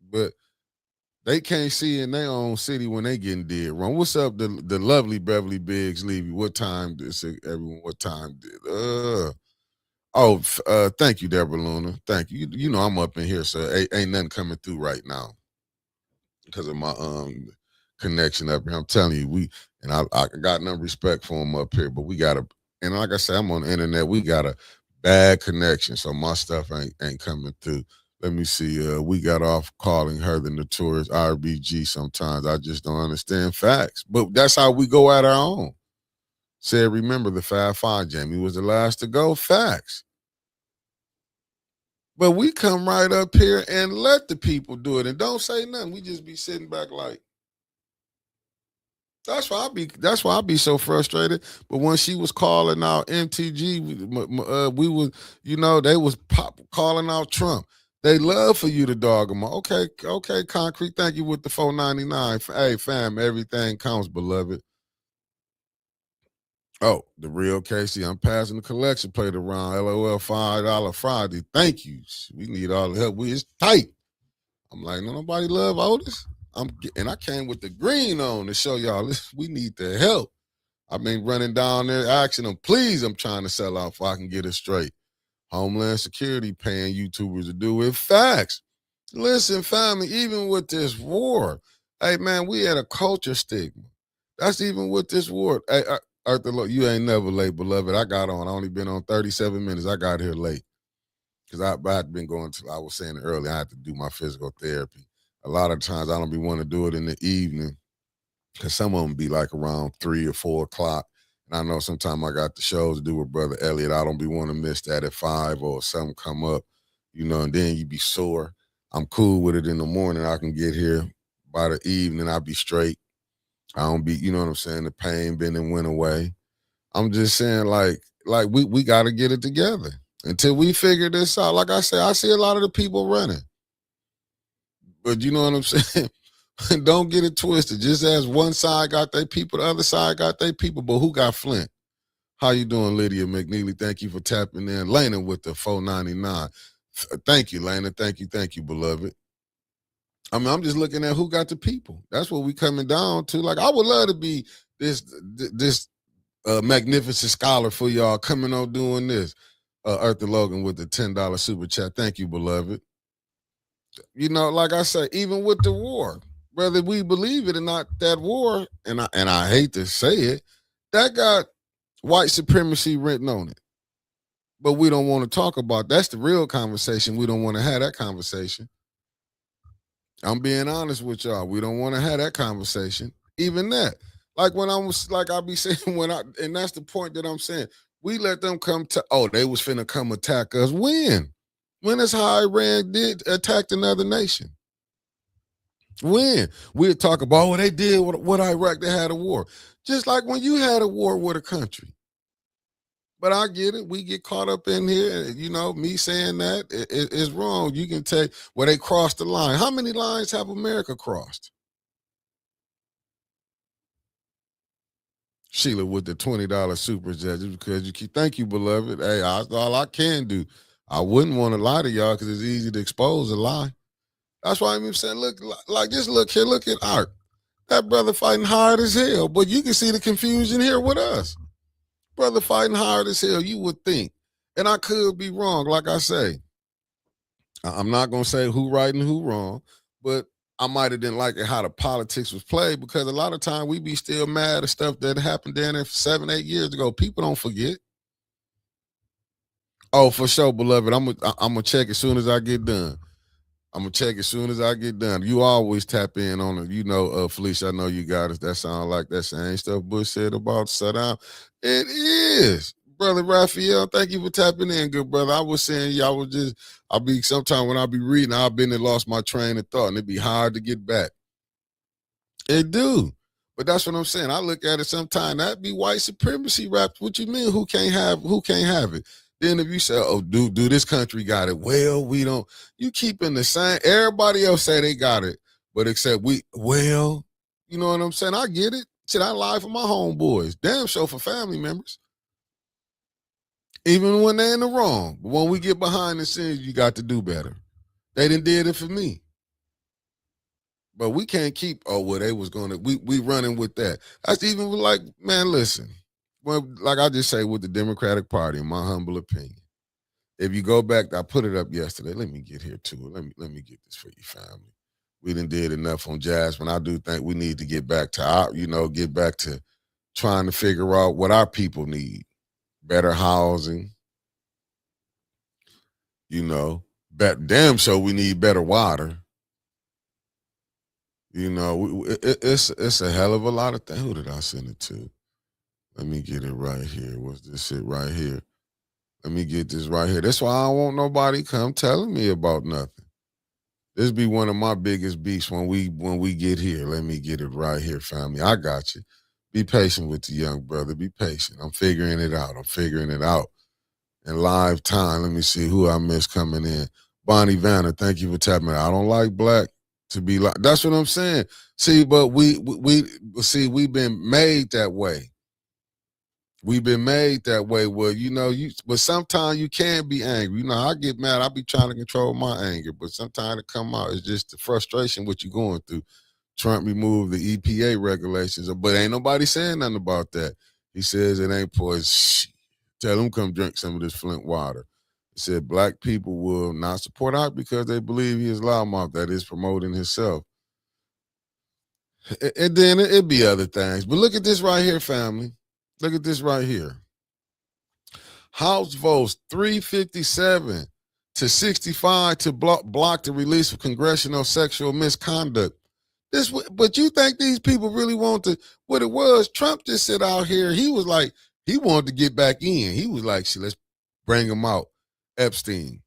But they can't see in their own city when they getting dead wrong. What's up, the lovely Beverly Biggs Levy? What time did everyone? What time did? Thank you, Deborah Luna. Thank you. You know I'm up in here, so ain't nothing coming through right now because of my connection up here. I'm telling you, I got no respect for them up here, but we got and like I said, I'm on the internet. We got a bad connection, so my stuff ain't coming through. Let me see. We got off calling her the notorious RBG sometimes. I just don't understand facts. But that's how we go at our own. Said, remember the 5-5, Jamie was the last to go. Facts. But we come right up here and let the people do it and don't say nothing. We just be sitting back like, that's why I be so frustrated. But when she was calling out MTG, we was, they was calling out Trump. They love for you to dog them. Okay, Concrete. Thank you with the $4.99. Hey, fam, everything counts, beloved. Oh, the real Casey. I'm passing the collection plate around. LOL $5 Friday. Thank you. We need all the help. It's tight. I'm like, no, nobody love Otis. And I came with the green on to show y'all this. We need the help. I've been running down there asking them, please, I'm trying to sell out if I can get it straight. Homeland Security paying YouTubers to do it. Facts. Listen, family, even with this war, hey, man, we had a culture stigma. That's even with this war. Hey, Arthur, look, you ain't never late, beloved. I got on. I only been on 37 minutes. I got here late because I've been going to, I was saying it earlier, I had to do my physical therapy. A lot of times I don't be wanting to do it in the evening because some of them be like around 3 or 4 o'clock. And I know sometimes I got the shows to do with Brother Elliot. I don't be wanting to miss that at 5 or something come up, and then you be sore. I'm cool with it in the morning. I can get here by the evening. I'll be straight. I don't be, you know what I'm saying? The pain been and went away. I'm just saying like we got to get it together until we figure this out. Like I say, I see a lot of the people running. But you know what I'm saying? Don't get it twisted. Just as one side got their people, the other side got their people. But who got Flint? How you doing, Lydia McNeely? Thank you for tapping in. Lena with the $4.99. Thank you, Lena. Thank you, beloved. I mean, I'm just looking at who got the people. That's what we coming down to. Like, I would love to be this magnificent scholar for y'all coming on doing this. Arthur Logan with the $10 super chat. Thank you, beloved. Like I say, even with the war, whether we believe it or not, that war, and I hate to say it, that got white supremacy written on it. But we don't want to talk about that's the real conversation. We don't want to have that conversation. I'm being honest with y'all. We don't want to have that conversation. Even that. Like when I was like I be saying and that's the point that I'm saying. We let them come they was finna come attack us. When? When is how Iran did attack another nation? When? We'd talk about they did what Iraq, they had a war. Just like when you had a war with a country. But I get it. We get caught up in here. Me saying that is wrong. You can take they crossed the line. How many lines have America crossed? Sheila with the $20 super chat because you keep. Thank you, beloved. Hey, that's all I can do. I wouldn't want to lie to y'all because it's easy to expose a lie. That's why I'm saying, look here, look at Art. That brother fighting hard as hell, but you can see the confusion here with us. Brother fighting hard as hell, you would think And I could be wrong, like I say. I'm not going to say who right and who wrong, but I might have didn't like it how the politics was played because a lot of time we be still mad at stuff that happened down there 7, 8 years ago. People don't forget. Oh, for sure, beloved. I'm gonna check as soon as I get done. I'm gonna check as soon as I get done. You always tap in on it. You know, Felicia, I know you got it. That sound like that same stuff Bush said about shutdown. It is. Brother Raphael, thank you for tapping in, good brother. I was saying y'all was just, sometime when I be reading, I've been and lost my train of thought, and it'd be hard to get back. It do. But that's what I'm saying. I look at it sometimes, that be white supremacy rap. What you mean who can't have it? Then if you say, oh, do this country got it? Well, we don't. You keeping the same. Everybody else say they got it, but except we, well, you know what I'm saying? I get it. Shit, I lie for my homeboys. Damn show for family members. Even when they're in the wrong. But when we get behind the scenes, you got to do better. They done did it for me. But we can't keep, oh, well, they was going to, we running with that. That's even like, man, listen. Well, like I just say with the Democratic Party, in my humble opinion, if you go back, I put it up yesterday. Let me get here to it. Let me get this for you, family. We done did enough on Jasmine. I do think we need to get back to get back to trying to figure out what our people need. Better housing. Damn sure we need better water. It's a hell of a lot of things. Who did I send it to? Let me get it right here. What's this shit right here? Let me get this right here. That's why I don't want nobody come telling me about nothing. This be one of my biggest beefs when we get here. Let me get it right here, family. I got you. Be patient with the young brother. Be patient. I'm figuring it out. In live time. Let me see who I missed coming in. Bonnie Vanner, thank you for tapping in. I don't like black to be like. That's what I'm saying. See, but we've been made that way. We've been made that way where, but sometimes you can be angry. I get mad. I be trying to control my anger, but sometimes it come out. It's just the frustration what you're going through. Trump removed the EPA regulations, but ain't nobody saying nothing about that. He says it ain't poison. Tell them come drink some of this Flint water. He said black people will not support Ike because they believe he is loudmouth, that is promoting himself. And then it'd be other things. But look at this right here, family. Look at this right here. House votes 357 to 65 to block the release of congressional sexual misconduct. But you think these people really want to? What it was, Trump just sit out here. He was like, he wanted to get back in. He was like, let's bring him out. Epstein.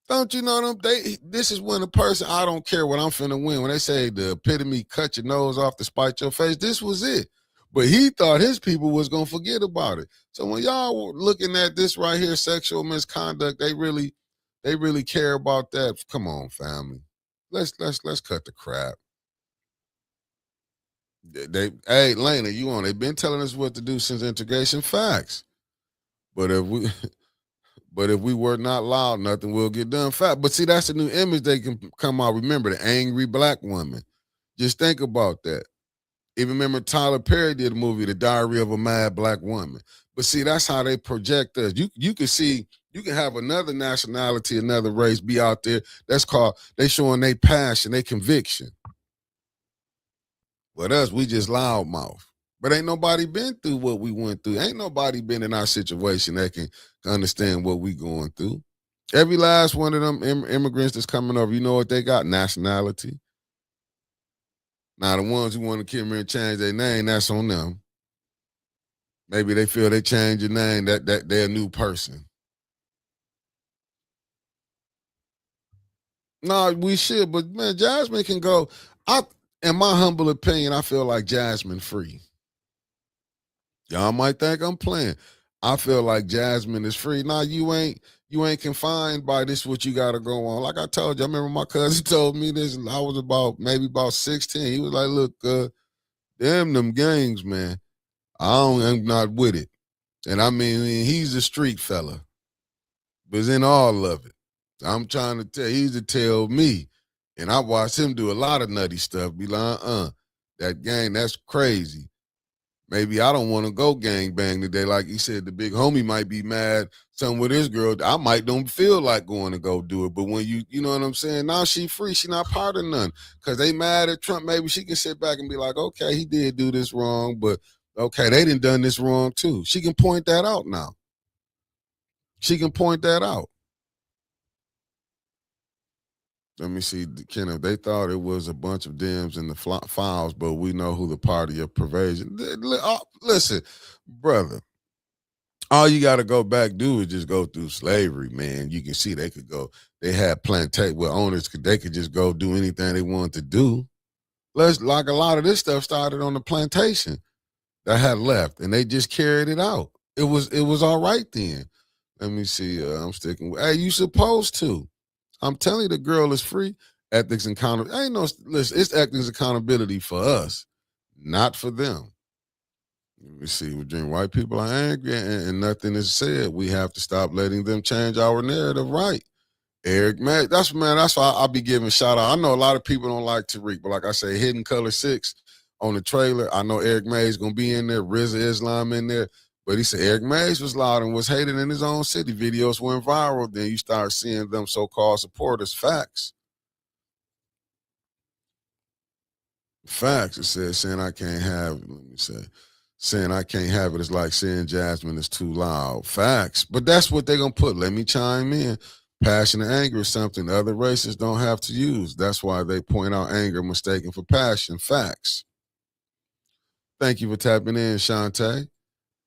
Don't you know them? This is when a person, I don't care what I'm finna win. When they say the epitome, cut your nose off to spite your face, this was it. But he thought his people was going to forget about it. So when y'all were looking at this right here, sexual misconduct, they really care about that. Come on, family. Let's cut the crap. Hey, Lena, you on? They've been telling us what to do since integration. Facts. But if we were not loud, nothing will get done. Fact. But see, that's the new image they can come out. Remember, the angry black woman. Just think about that. Even remember Tyler Perry did a movie, The Diary of a Mad Black Woman. But see, that's how they project us. You can see, you can have another nationality, another race be out there. That's called, they showing their passion, their conviction. With us, we just loudmouth. But ain't nobody been through what we went through. Ain't nobody been in our situation that can understand what we going through. Every last one of them immigrants that's coming over, you know what they got? Nationality. Now, the ones who want to come here and change their name, that's on them. Maybe they feel they change your name, that they're a new person. No, we should, but man, Jasmine can go. In my humble opinion, I feel like Jasmine free. Y'all might think I'm playing. I feel like Jasmine is free. Now, you ain't confined by this, what you got to go on. Like I told you, I remember my cousin told me this, I was maybe about 16. He was like, look, damn them gangs, man. I'm not with it. And I mean, he's a street fella. But it's in all of it. I'm trying to tell, he's to tell me. And I watched him do a lot of nutty stuff. Be like, that gang, that's crazy. Maybe I don't want to go gangbang today. Like you said, the big homie might be mad. Something with his girl, I might don't feel like going to go do it. But when you know what I'm saying? Now she free. She not part of none. Because they mad at Trump. Maybe she can sit back and be like, okay, he did do this wrong. But, okay, they done this wrong too. She can point that out now. She can point that out. Let me see, Kenneth. They thought it was a bunch of Dems in the files, but we know who the party of pervasion. Listen, brother, all you got to go back do is just go through slavery, man. You can see they could go. They had plantation where owners they could just go do anything they wanted to do. Like a lot of this stuff started on the plantation that had left, and they just carried it out. It was all right then. Let me see. I'm sticking with. Hey, you supposed to. I'm telling you, the girl is free. Ethics and accountability. Ain't no listen. It's ethics and accountability for us, not for them. Let me see. When white people are angry and nothing is said, we have to stop letting them change our narrative. Right, Eric, man. That's why I'll be giving shout out. I know a lot of people don't like Tariq, but like I say, Hidden Color 6 on the trailer. I know Eric Mays gonna be in there. RZA Islam in there. But he said Eric Mays was loud and was hated in his own city. Videos went viral. Then you start seeing them so-called supporters. Facts. Facts. It says saying I can't have it. Let me say. Saying I can't have it is like saying Jasmine is too loud. Facts. But that's what they're going to put. Let me chime in. Passion and anger is something other races don't have to use. That's why they point out anger mistaken for passion. Facts. Thank you for tapping in, Shantae.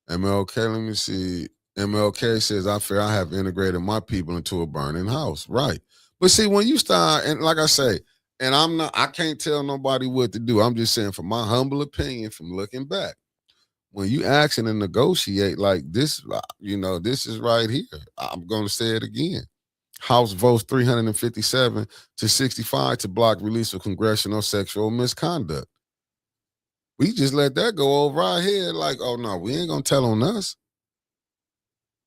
MLK, let me see. MLK says, I fear I have integrated my people into a burning house. Right. But see, when you start, and like I say, and I can't tell nobody what to do. I'm just saying from my humble opinion, from looking back, when you asking to negotiate like this, this is right here. I'm going to say it again. House votes 357 to 65 to block release of congressional sexual misconduct. We just let that go over our head like, oh, no, we ain't going to tell on us.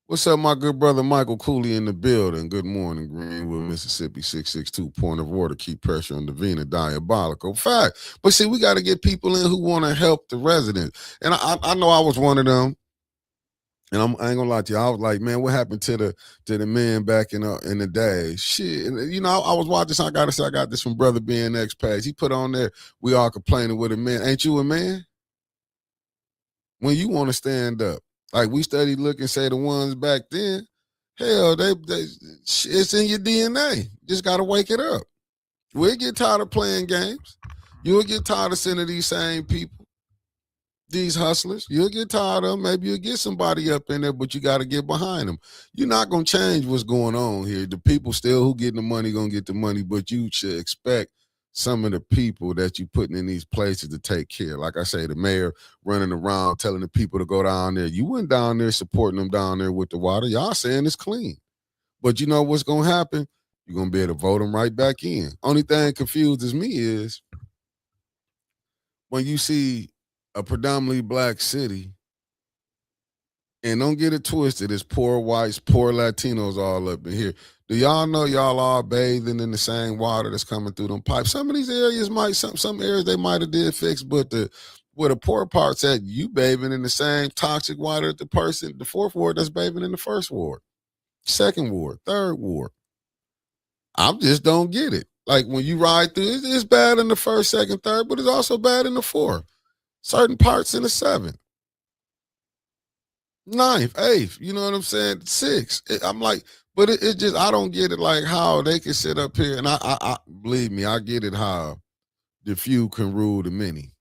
What's up, my good brother Michael Cooley in the building? Good morning, Greenwood, Mississippi, 662, point of order, keep pressure on the Vena, diabolical. Fact. But see, we got to get people in who want to help the residents. And I know I was one of them. And I ain't gonna lie to you. I was like, man, what happened to the men back in the day? Shit. And, I was watching this. I got this from Brother BNX page. He put on there, we all complaining with a man. Ain't you a man? When you want to stand up. Like we studied look and say the ones back then, hell, they it's in your DNA. Just got to wake it up. We'll get tired of playing games. You'll get tired of sending these same people, these hustlers. You'll get tired of them. Maybe you'll get somebody up in there, but you got to get behind them. You're not going to change what's going on here. The people still who getting the money going to get the money, but you should expect some of the people that you putting in these places to take care. Like I say, the mayor running around telling the people to go down there. You went down there supporting them down there with the water. Y'all saying it's clean. But you know what's going to happen? You're going to be able to vote them right back in. Only thing confuses me is when you see a predominantly black city, and don't get it twisted, it's poor whites, poor Latinos all up in here. Do y'all know y'all all bathing in the same water that's coming through them pipes? Some of these areas some areas they might have did fix, but where the poor parts at, you bathing in the same toxic water that the fourth ward that's bathing in the first ward, second ward, third ward. I just don't get it. Like when you ride through, it's bad in the first, second, third, but it's also bad in the fourth. Certain parts in the seventh. Ninth, eighth, you know what I'm saying? Sixth. I'm like, but it just, I don't get it like how they can sit up here and I believe me, I get it how the few can rule the many.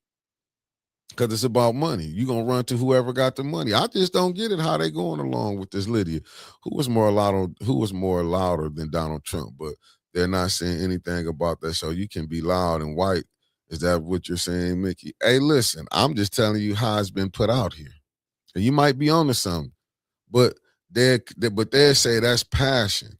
Because it's about money. You're going to run to whoever got the money. I just don't get it how they going along with this Lydia. Who was more louder than Donald Trump, but they're not saying anything about that. So you can be loud and white. Is that what you're saying, Mickey? Hey, listen, I'm just telling you how it's been put out here. And you might be onto something, but they say that's passion.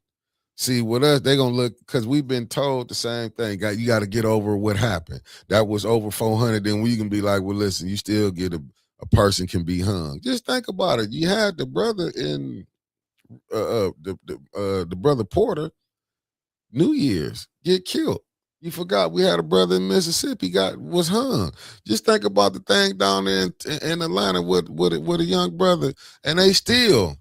See, with us, they're going to look, because we've been told the same thing. You got to get over what happened. That was over 400. Then we can be like, well, listen, you still get a person can be hung. Just think about it. You had the brother in the brother Porter, New Year's, get killed. You forgot we had a brother in Mississippi was hung. Just think about the thing down there in Atlanta with a young brother, and they still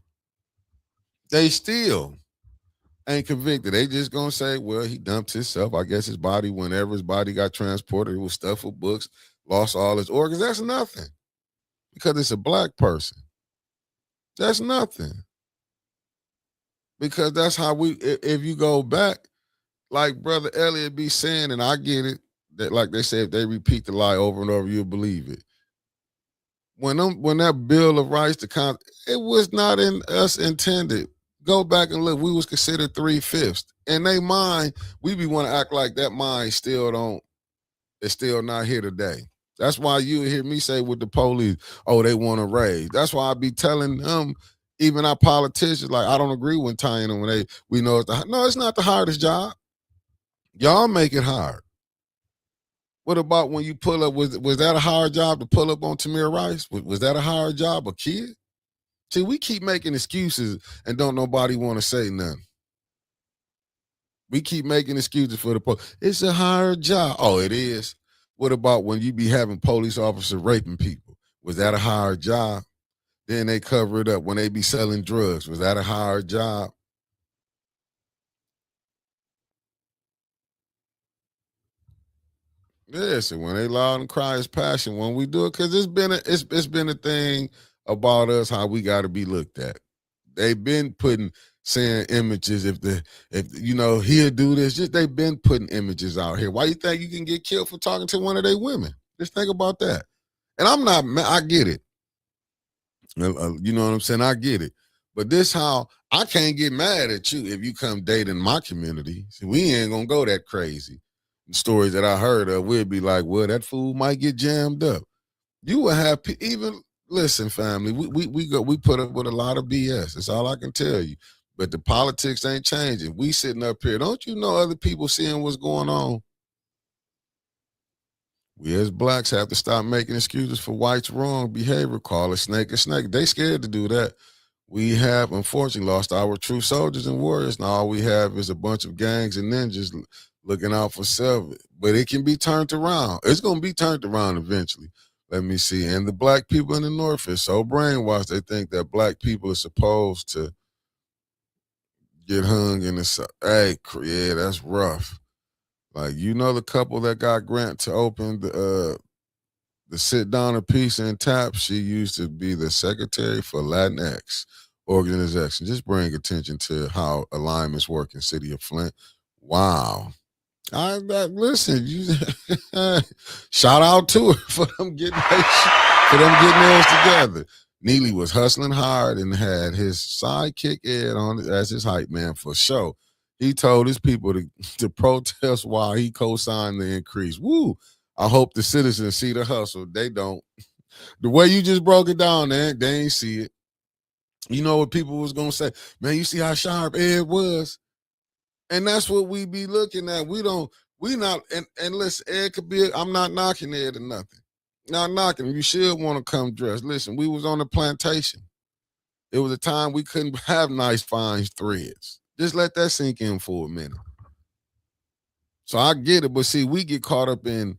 ain't convicted. They just gonna say, well, he dumped himself. I guess his body, whenever his body got transported, it was stuffed with books, lost all his organs. That's nothing because it's a black person. That's nothing because that's how if you go back, like Brother Elliot be saying, and I get it, that like they say, if they repeat the lie over and over, you'll believe it. When that Bill of Rights, it was not in us intended. Go back and look, we was considered 3/5. In their mind, we be want to act like that mind it's still not here today. That's why you hear me say with the police, oh, they want to raise. That's why I be telling them, even our politicians, like I don't agree with tying them when we know it's not the hardest job. Y'all make it hard. What about when you pull up? Was that a hard job to pull up on Tamir Rice? Was that a hard job, a kid? See, we keep making excuses and don't nobody want to say nothing. We keep making excuses for the police. It's a hard job. Oh, it is. What about when you be having police officers raping people? Was that a hard job? Then they cover it up when they be selling drugs. Was that a hard job? Yeah, so when they loud and cry is passion when we do it, because it's been a thing about us how we got to be looked at. They've been saying images if he'll do this. Just they've been putting images out here. Why you think you can get killed for talking to one of their women? Just think about that. And I'm not. I get it. You know what I'm saying? I get it. But this how I can't get mad at you if you come dating my community. See, we ain't gonna go that crazy. Stories that I heard of, we'd be like, well, that fool might get jammed up. You will have listen, family, we put up with a lot of BS. That's all I can tell you. But the politics ain't changing. We sitting up here. Don't you know other people seeing what's going on? We as blacks have to stop making excuses for whites' wrong behavior. Call a snake a snake. They scared to do that. We have, unfortunately, lost our true soldiers and warriors. Now all we have is a bunch of gangs and ninjas looking out for self. But it can be turned around. It's going to be turned around eventually. Let me see. And the black people in the North is so brainwashed, they think that black people are supposed to get hung in the South. Hey, yeah, that's rough. Like, the couple that got Grant to open the Sit Down of Peace and Tap, she used to be the secretary for Latinx organization. Just bring attention to how alignments work in City of Flint. Wow. Listen, shout out to her for them getting theirs together. Neely was hustling hard and had his sidekick Ed on as his hype man for sure. He told his people to protest while he co-signed the increase. Woo! I hope the citizens see the hustle. They don't. The way you just broke it down, they ain't see it. You know what people was gonna say? Man, you see how sharp Ed was? And that's what we be looking at. We not, and listen, Ed could be, I'm not knocking Ed or nothing. Not knocking him. You should want to come dressed. Listen, we was on the plantation. It was a time we couldn't have nice, fine threads. Just let that sink in for a minute. So I get it, but see, we get caught up in,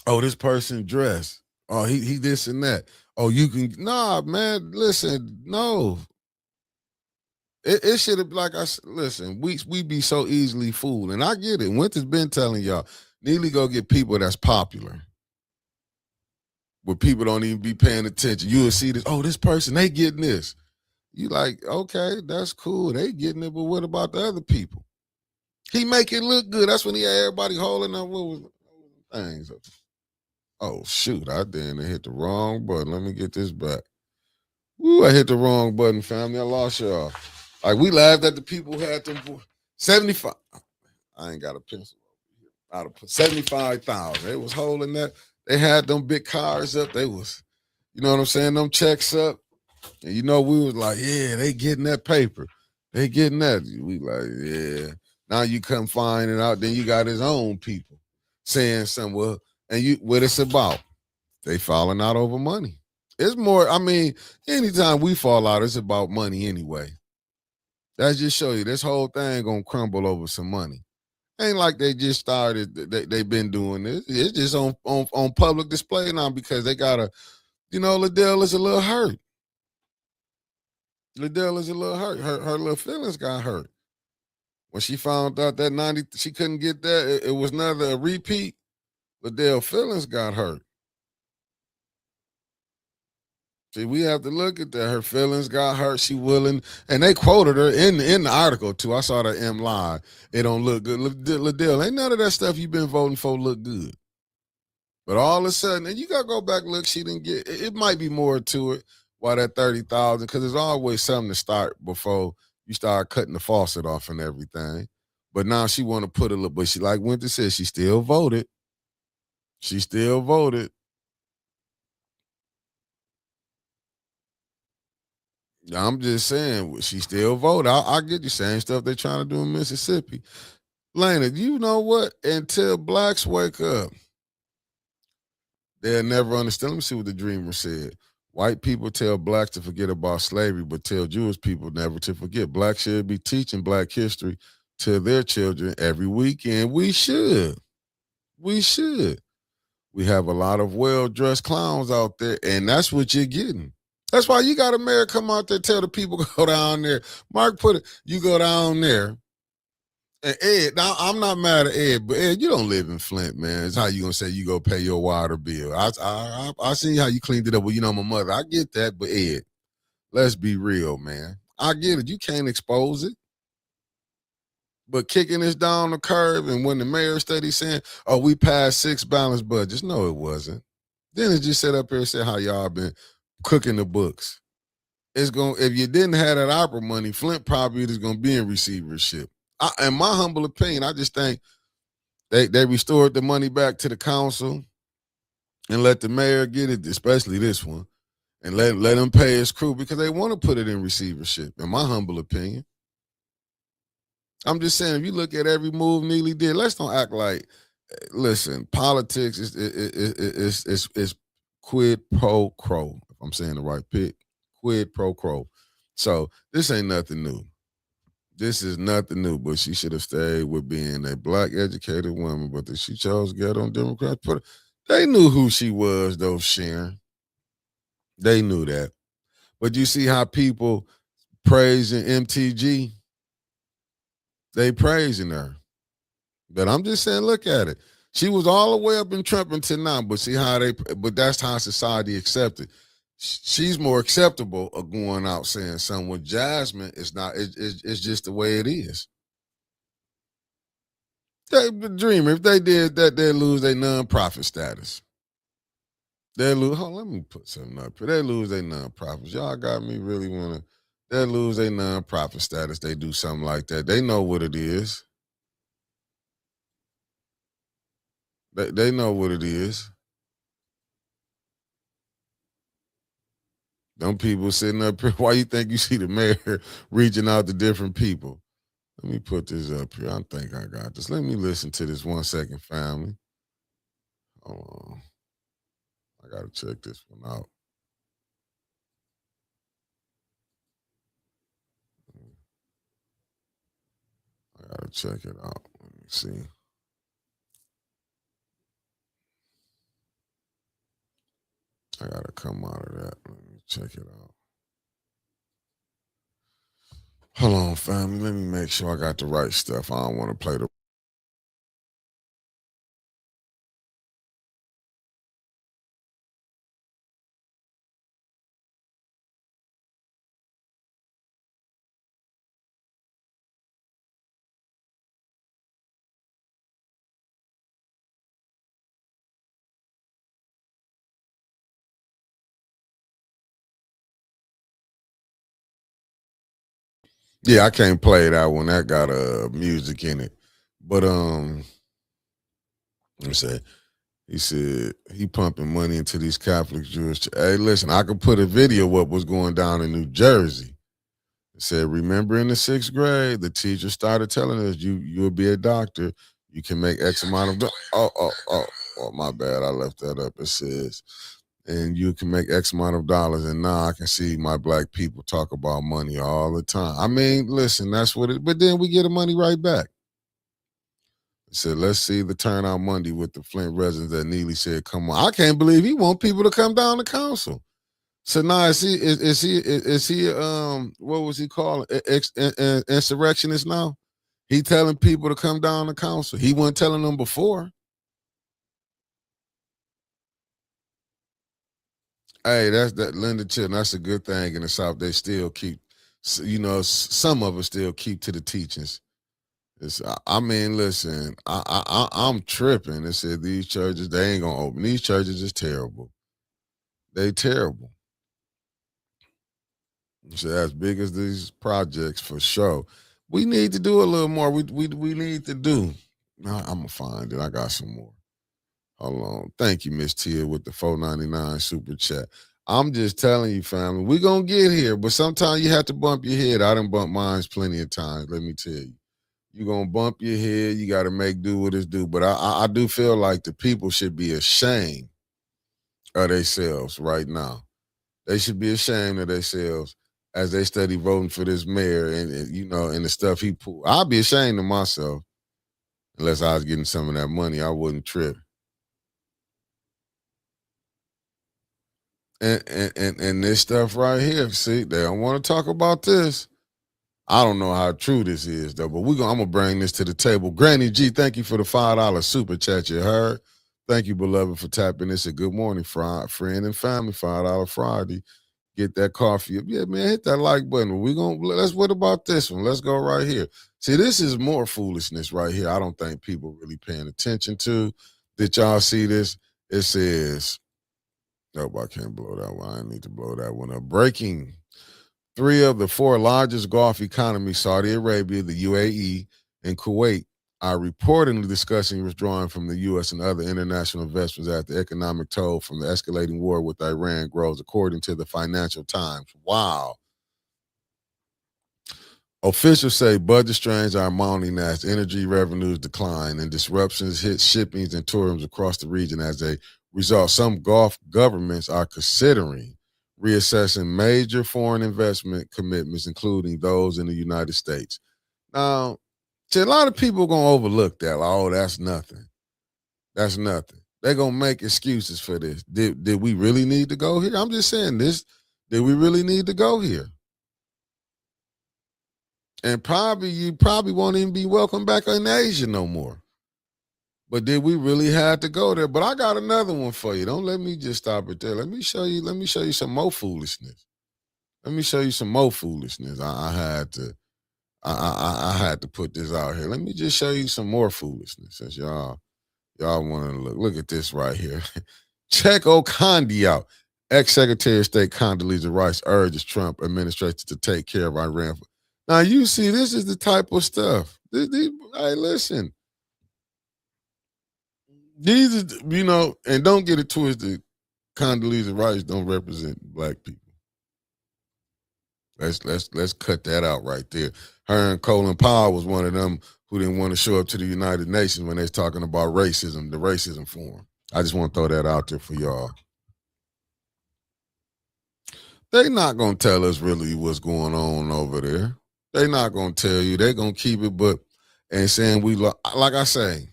this person dressed. Oh, he this and that. Oh, you can, nah, man, listen, no. It should have, like I said, listen, we be so easily fooled. And I get it. Winter's been telling y'all, Neely go get people that's popular. Where people don't even be paying attention. You will see this, this person, they getting this. You like, okay, that's cool. They getting it, but what about the other people? He make it look good. That's when he had everybody holding up things. Oh, shoot, I didn't hit the wrong button. Let me get this back. Ooh, I hit the wrong button, family. I lost y'all. Like, we laughed at the people who had them 75. I ain't got a pencil. Out of 75,000. They was holding that. They had them big cars up. They was, you know what I'm saying? Them checks up. And we was like, yeah, they getting that paper. They getting that. We like, yeah. Now you come find it out. Then you got his own people saying something. Well, and what it's about. They falling out over money. It's more, anytime we fall out, it's about money anyway. That just show you this whole thing gonna crumble over some money. Ain't like they just started. They've been doing this. It's just on public display now because they got Liddell is a little hurt. Liddell is a little hurt. Her little feelings got hurt. When she found out that 90, she couldn't get that, it was neither a repeat. Liddell feelings got hurt. See, we have to look at that. Her feelings got hurt. She willing, and they quoted her in the article too. I saw that M Live. It don't look good. Liddell, ain't none of that stuff you've been voting for look good. But all of a sudden, and you gotta go back and look. She didn't get. It might be more to it. Why that 30,000? Because there's always something to start before you start cutting the faucet off and everything. But now she want to put a little. But she, like Winter said, she still voted. She still voted. I'm just saying, she still voted. I get the same stuff they're trying to do in Mississippi. Lena, you know what? Until blacks wake up, they'll never understand. Let me see what the dreamer said. White people tell blacks to forget about slavery, but tell Jewish people never to forget. Blacks should be teaching black history to their children every weekend. We should. We should. We have a lot of well-dressed clowns out there, and that's what you're getting. That's why you got a mayor come out there, tell the people go down there. Mark put it, you go down there. And Ed, now I'm not mad at Ed, but Ed, you don't live in Flint, man. It's how you gonna say you go pay your water bill. I see how you cleaned it up. Well, my mother. I get that, but Ed, let's be real, man. I get it. You can't expose it. But kicking this down the curve, and when the mayor study saying, oh, we passed 6 balanced budgets. No, it wasn't. Then it just sat up here and said how y'all been cooking the books. It's going if you didn't have that opera money, Flint probably is gonna be in receivership. In my humble opinion, I just think they restored the money back to the council and let the mayor get it, especially this one, and let him pay his crew because they want to put it in receivership, in my humble opinion. I'm just saying, if you look at every move Neely did, let's don't act like, listen, politics is quid pro quo, if I'm saying the right pick, quid pro quo. So this ain't nothing new. This is nothing new, but she should have stayed with being a black educated woman, but that she chose to get on Democrats. They knew who she was, though, Sharon. They knew that. But you see how people praising MTG? They praising her. But I'm just saying, look at it. She was all the way up in Trump until now, but see how but that's how society accepted. She's more acceptable of going out saying something. With Jasmine, it's not. It's just the way it is. Dreamer, if they did that, they'd lose their nonprofit status. They lose. Hold on, let me put something up here. They lose their nonprofits. Y'all got me really want to. They lose their nonprofit status. They do something like that. They know what it is. They know what it is. Them people sitting up here. Why you think you see the mayor reaching out to different people? Let me put this up here. I think I got this. Let me listen to this 1 second, family. Hold on. I got to check this one out. I got to check it out. Let me see. I got to come out of that. Let me check it out. Hold on, family. Let me make sure I got the right stuff. I don't want to play the. Yeah, I can't play that one. That got music in it. But let me say, he said he pumping money into these Catholic Jewish. Hey, listen, I could put a video of what was going down in New Jersey. It said, remember in the 6th grade, the teacher started telling us you'll be a doctor. You can make X amount of oh, my bad. I left that up. It says, and you can make X amount of dollars. And now I can see my black people talk about money all the time. I mean, listen, that's what it, but then we get the money right back. He said, let's see the turnout Monday with the Flint residents that Neely said, come on. I can't believe he want people to come down to council. So now is he what was he calling? Insurrectionist now? He telling people to come down to council. He wasn't telling them before. Hey, that's that Linda Chilton. That's a good thing in the South. They still keep, some of us still keep to the teachings. I mean, listen, I'm tripping. They said these churches, they ain't gonna open. These churches is terrible. They terrible. So as big as these projects for sure. We need to do a little more. We need to do. I'm gonna find it. I got some more. Hold on. Thank you, Miss Tia, with the $4.99 super chat. I'm just telling you, family, we're gonna get here, but sometimes you have to bump your head. I done bumped mine plenty of times, let me tell you. You're going to bump your head. You got to make do what it's do. But I do feel like the people should be ashamed of themselves right now. They should be ashamed of themselves as they study voting for this mayor and the stuff he pulled. I'd be ashamed of myself unless I was getting some of that money. I wouldn't trip. And this stuff right here, see, they don't want to talk about this. I don't know how true this is, though, but I'm going to bring this to the table. Granny G, thank you for the $5 super chat you heard. Thank you, beloved, for tapping this. A good morning, friend and family, $5 Friday. Get that coffee. Yeah, man, hit that like button. What about this one? Let's go right here. See, this is more foolishness right here. I don't think people really paying attention to. Did y'all see this? It says, nope, I can't blow that one. I need to blow that one up. Breaking. 3 of the 4 largest Gulf economies, Saudi Arabia, the UAE, and Kuwait, are reportedly discussing withdrawing from the U.S. and other international investments as the economic toll from the escalating war with Iran grows, according to the Financial Times. Wow. Officials say budget strains are mounting as energy revenues decline and disruptions hit shippings and tourism across the region. As a result, some Gulf governments are considering reassessing major foreign investment commitments, including those in the United States. Now, a lot of people are going to overlook that. Like, oh, that's nothing. That's nothing. They're going to make excuses for this. Did we really need to go here? I'm just saying this. Did we really need to go here? And you probably won't even be welcome back in Asia no more. But did we really have to go there? But I got another one for you. Don't let me just stop it there. Let me show you some more foolishness. Let me show you some more foolishness. I had to put this out here. Let me just show you some more foolishness since y'all want to look at this right here. Check Okondi out. Ex-Secretary of State Condoleezza Rice urges Trump administration to take care of Iran. Now you see, this is the type of stuff. Hey, listen. These are, and don't get it twisted. Condoleezza Rice don't represent black people. Let's cut that out right there. Her and Colin Powell was one of them who didn't want to show up to the United Nations when they're talking about racism, the racism forum. I just want to throw that out there for y'all. They're not going to tell us really what's going on over there. They're not going to tell you. They're going to keep it, and saying like I say,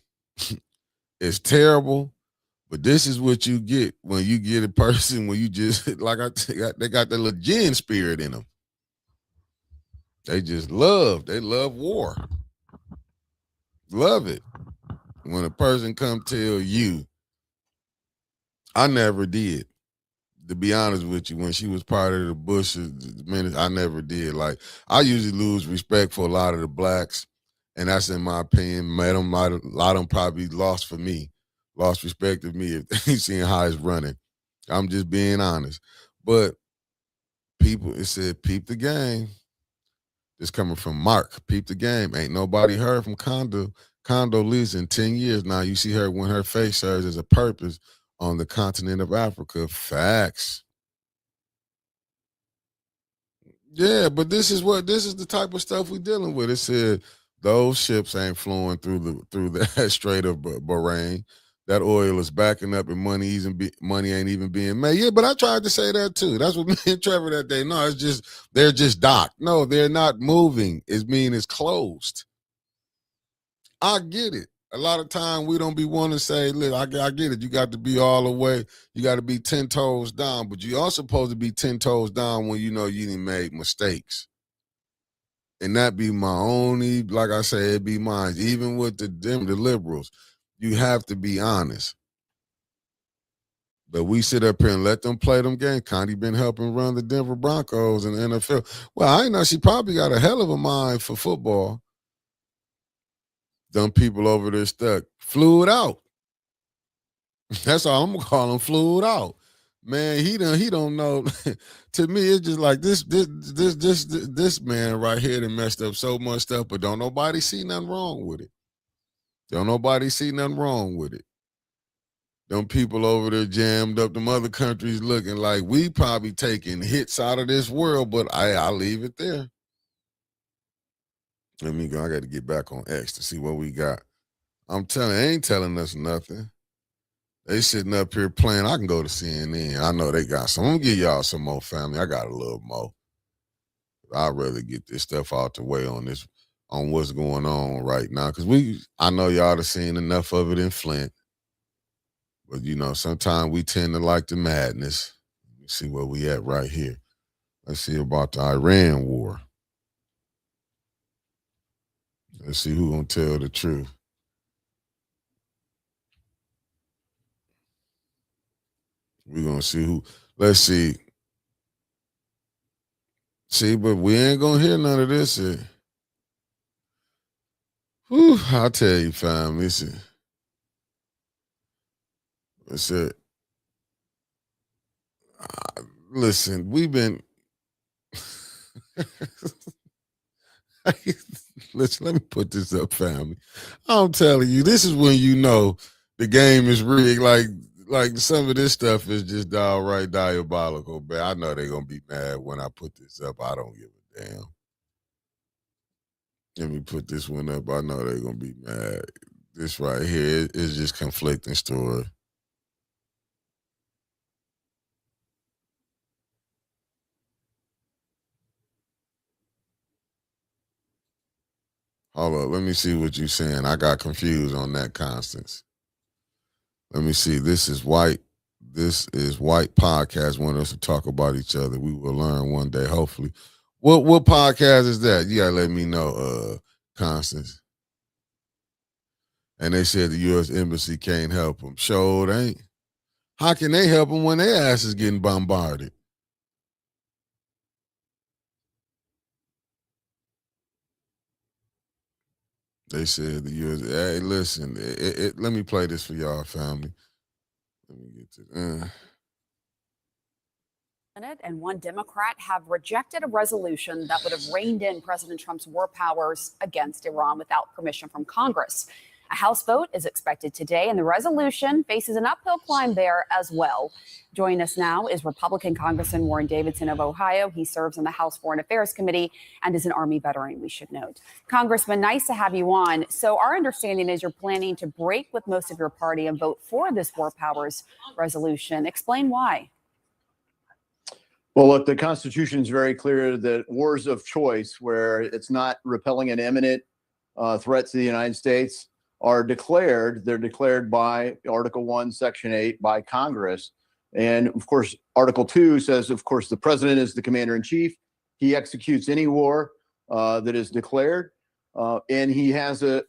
it's terrible, but this is what you get when you get a person when you just, they got the little gin spirit in them. They love war. Love it. When a person come tell you, I never did. To be honest with you, when she was part of the Bush, I never did. Like, I usually lose respect for a lot of the blacks, and that's in my opinion. A lot of them probably lost respect of me if they seen how it's running. I'm just being honest. But it said, peep the game. This coming from Mark. Peep the game. Ain't nobody heard from Condoleezza in 10 years now. You see her when her face serves as a purpose on the continent of Africa. Facts. Yeah, but this is the type of stuff we're dealing with. It said those ships ain't flowing through the Strait of Bahrain. That oil is backing up and money ain't even being made. Yeah, but I tried to say that too. That's what me and Trevor that day. No, they're just docked. No, they're not moving. It's closed. I get it. A lot of time we don't be wanting to say, look, I get it. You got to be all the way. You got to be 10 toes down, but you also supposed to be 10 toes down when you know you didn't make mistakes. And that be my only, like I say, it be mine. Even with the liberals, you have to be honest. But we sit up here and let them play them games. Connie been helping run the Denver Broncos in the NFL. Well, I know she probably got a hell of a mind for football. Them people over there stuck. Flew it out. That's all I'm gonna call him, flew it out. Man, he don't know. To me, it's just like this man right here that messed up so much stuff, but don't nobody see nothing wrong with it. Don't nobody see nothing wrong with it. Them people over there jammed up, them other countries looking like we probably taking hits out of this world, but I'll leave it there. Let me go. I got to get back on X to see what we got. I'm telling, they ain't telling us nothing. They sitting up here playing. I can go to CNN. I know they got some. I'm going to give y'all some more, family. I got a little more. I'd rather get this stuff out the way on what's going on right now. Because I know y'all have seen enough of it in Flint. But, you know, sometimes we tend to like the madness. Let's see where we at right here. Let's see about the Iran war. Let's see who's going to tell the truth. We're going to see who. Let's see. See, but we ain't going to hear none of this. Whew, I'll tell you, fam. Listen. Listen, we've been. Listen, let me put this up, family. I'm telling you, this is when you know the game is rigged. Like some of this stuff is just downright diabolical. But I know they're gonna be mad when I put this up. I don't give a damn. Let me put this one up. I know they're gonna be mad. This right here is just conflicting story. Hold up, let me see what you're saying. I got confused on that, Constance. Let me see. This is white podcast want us to talk about each other. We will learn one day, hopefully. What podcast is that? You gotta let me know, Constance. And they said the U.S. Embassy can't help them. Sure, they ain't. How can they help them when their ass is getting bombarded? They said the U.S. Hey, listen, let me play this for y'all, family. Let me get to And one Democrat have rejected a resolution that would have reined in President Trump's war powers against Iran without permission from Congress. A House vote is expected today, and the resolution faces an uphill climb there as well. Joining us now is Republican Congressman Warren Davidson of Ohio. He serves on the House Foreign Affairs Committee and is an Army veteran, we should note. Congressman, nice to have you on. So our understanding is you're planning to break with most of your party and vote for this war powers resolution. Explain why. Well, look, the Constitution is very clear that wars of choice, where it's not repelling an imminent threat to the United States, are declared. They're declared by Article 1, Section 8 by Congress. And of course, Article 2 says, of course, the president is the commander in chief. He executes any war that is declared. And he has a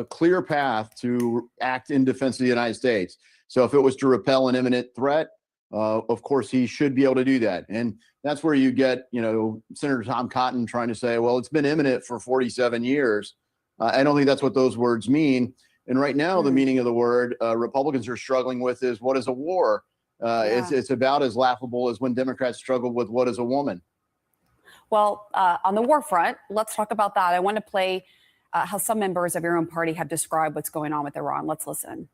clear path to act in defense of the United States. So if it was to repel an imminent threat, of course, he should be able to do that. And that's where you get, Senator Tom Cotton trying to say, well, it's been imminent for 47 years. I don't think that's what those words mean. And right now, the meaning of the word Republicans are struggling with is what is a war? It's about as laughable as when Democrats struggled with what is a woman. Well, on the war front, let's talk about that. I want to play how some members of your own party have described what's going on with Iran. Let's listen.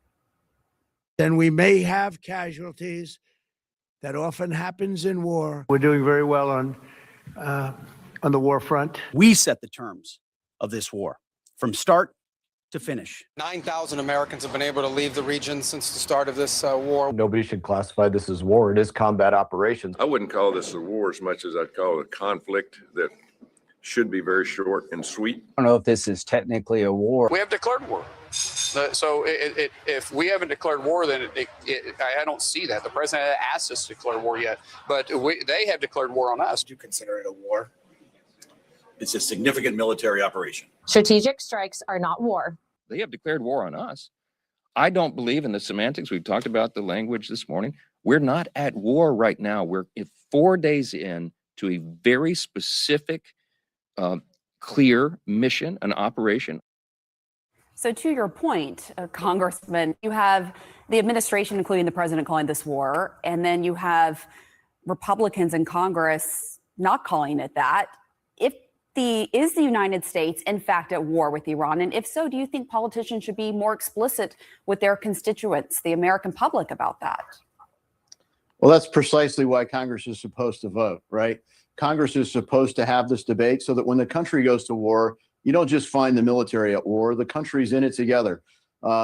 Then we may have casualties. That often happens in war. We're doing very well on the war front. We set the terms of this war from start to finish. 9,000 Americans have been able to leave the region since the start of this war. Nobody should classify this as war. It is combat operations. I wouldn't call this a war as much as I'd call it a conflict that should be very short and sweet. I don't know if this is technically a war. We have declared war. So if we haven't declared war, then I don't see that. The president hasn't asked us to declare war yet, but they have declared war on us. Do you consider it a war? It's a significant military operation. Strategic strikes are not war. They have declared war on us. I don't believe in the semantics. We've talked about the language this morning. We're not at war right now. We're 4 days in to a very specific, clear mission, an operation. So to your point, Congressman, you have the administration, including the president, calling this war, and then you have Republicans in Congress not calling it that. Is the United States, in fact, at war with Iran? And if so, do you think politicians should be more explicit with their constituents, the American public, about that? Well, that's precisely why Congress is supposed to vote, right? Congress is supposed to have this debate so that when the country goes to war, you don't just find the military at war, the country's in it together.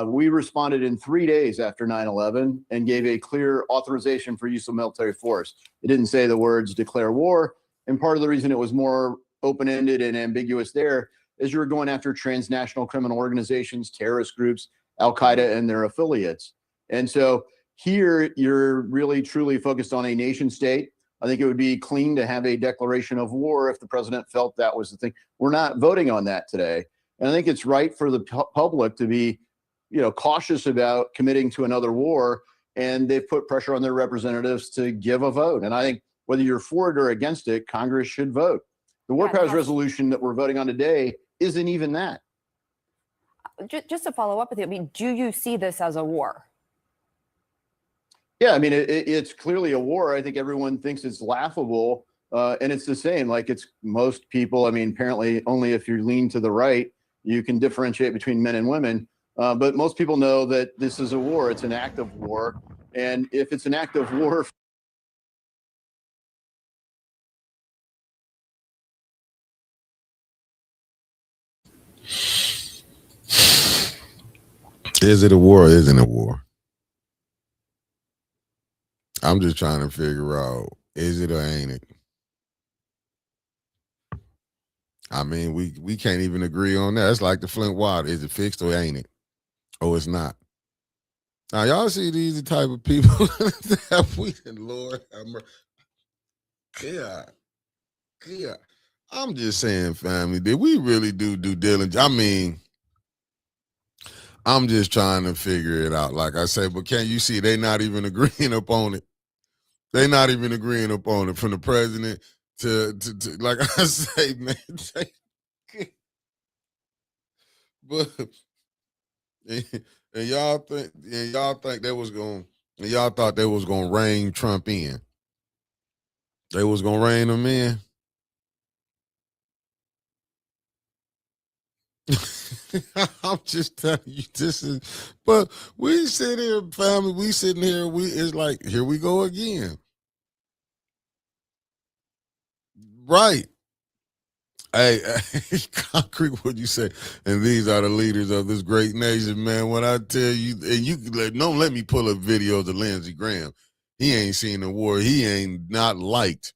We responded in 3 days after 9/11 and gave a clear authorization for use of military force. It didn't say the words declare war. And part of the reason it was more open-ended and ambiguous there is you were going after transnational criminal organizations, terrorist groups, Al-Qaeda and their affiliates. And so here you're really truly focused on a nation state. I think it would be clean to have a declaration of war if the president felt that was the thing. We're not voting on that today. And I think it's right for the public to be, cautious about committing to another war. And they've put pressure on their representatives to give a vote. And I think whether you're for it or against it, Congress should vote. The War Powers Resolution that we're voting on today isn't even that. Just to follow up with you, I mean, do you see this as a war? Yeah, I mean, it's clearly a war. I think everyone thinks it's laughable. And it's the same, like it's most people. I mean, apparently only if you lean to the right, you can differentiate between men and women. But most people know that this is a war. It's an act of war. And if it's an act of war, is it a war or isn't it a war? I'm just trying to figure out, is it or ain't it? I mean, we can't even agree on that. It's like the Flint water. Is it fixed or ain't it? Oh, it's not. Now, y'all see these the type of people that we, Lord, yeah. I'm just saying, family, did we really do due diligence? I mean, I'm just trying to figure it out. Like I say, but can't you see they not even agreeing upon it? They not even agreeing upon it from the president to like I say, man. But and y'all think they was going, and y'all thought they was gonna rein Trump in. They was gonna rein him in. I'm just telling you, this is. But we sit here, family. We sitting here. It's like here we go again. Right. Hey, concrete. What you say? And these are the leaders of this great nation, man. When I tell you, and you don't let me pull up videos of Lindsey Graham. He ain't seen the war. He ain't not liked.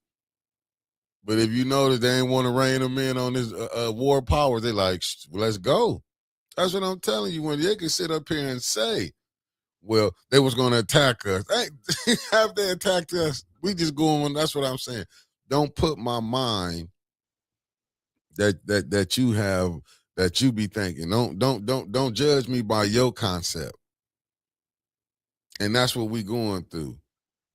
But if you notice, they ain't want to rein him in on this war powers. They like, let's go. That's what I'm telling you. When they can sit up here and say, well, they was going to attack us. Hey, have they attacked us? We just going. That's what I'm saying. Don't put my mind that you have, that you be thinking. Don't judge me by your concept. And that's what we going through.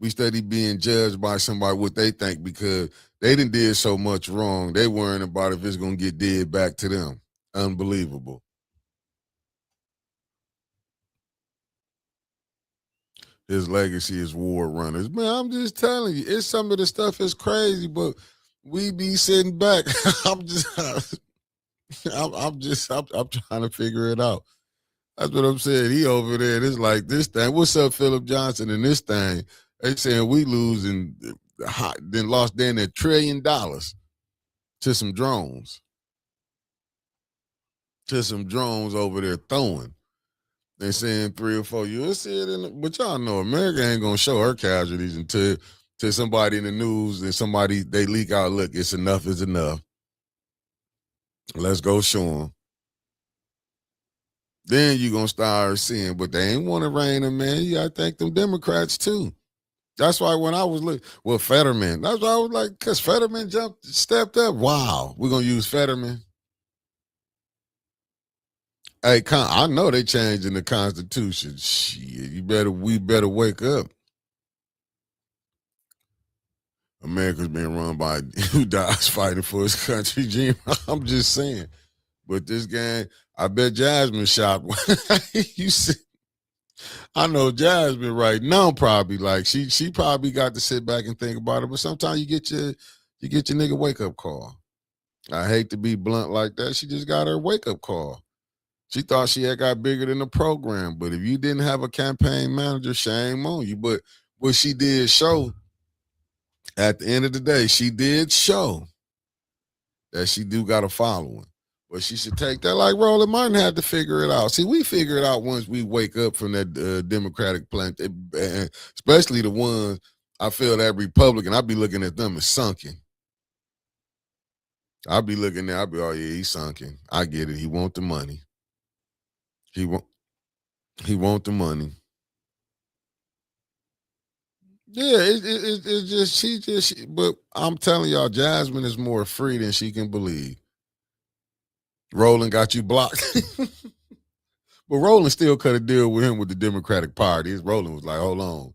We study being judged by somebody what they think because they done did so much wrong. They worrying about if it's gonna get did back to them. Unbelievable. His legacy is war runners. Man, I'm just telling you, it's some of the stuff is crazy, but we be sitting back. I'm trying to figure it out. That's what I'm saying. He over there, it's like this thing. What's up, Philip Johnson, and this thing? They saying we losing, then lost $1 trillion to some drones. To some drones over there throwing. They saying 3 or 4. You'll see it but y'all know America ain't gonna show her casualties until somebody in the news and somebody they leak out. Look, it's enough is enough. Let's go show them. Then you're going to start seeing, but they ain't want to rein them in. You got to thank them Democrats too. That's why when I was looking, well, Fetterman, that's why I was like, because Fetterman stepped up. Wow, we're going to use Fetterman. Hey, I know they changing the Constitution. Shit, we better wake up. America's being run by who dies fighting for his country, Jim. I'm just saying. But this game, I bet Jasmine shocked. You see, I know Jasmine right now probably like she probably got to sit back and think about it. But sometimes you get your nigga wake up call. I hate to be blunt like that. She just got her wake up call. She thought she had got bigger than the program. But if you didn't have a campaign manager, shame on you. But what she did show, at the end of the day, she did show that she do got a following. But she should take that like Roland Martin had to figure it out. See, we figure it out once we wake up from that Democratic plant, especially the ones I feel that Republican, I be looking at them as sunken. I'll be looking there, I'll be, oh yeah, he's sunken. I get it. He want the money. He want the money. Yeah, it's just, but I'm telling y'all, Jasmine is more free than she can believe. Roland got you blocked. But Roland still cut a deal with him with the Democratic Party. Roland was like, hold on.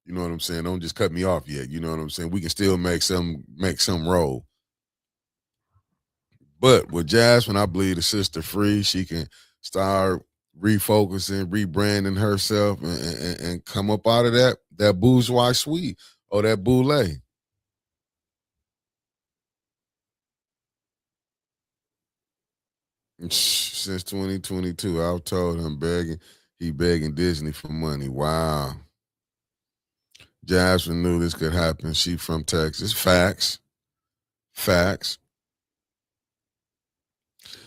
You know what I'm saying? Don't just cut me off yet. You know what I'm saying? We can still make some roll. But with Jasmine, I believe the sister free. She can start refocusing, rebranding herself and come up out of that bourgeois suite or that boule. Since 2022, I've told him he begging Disney for money. Wow. Jasmine knew this could happen. She from Texas. Facts.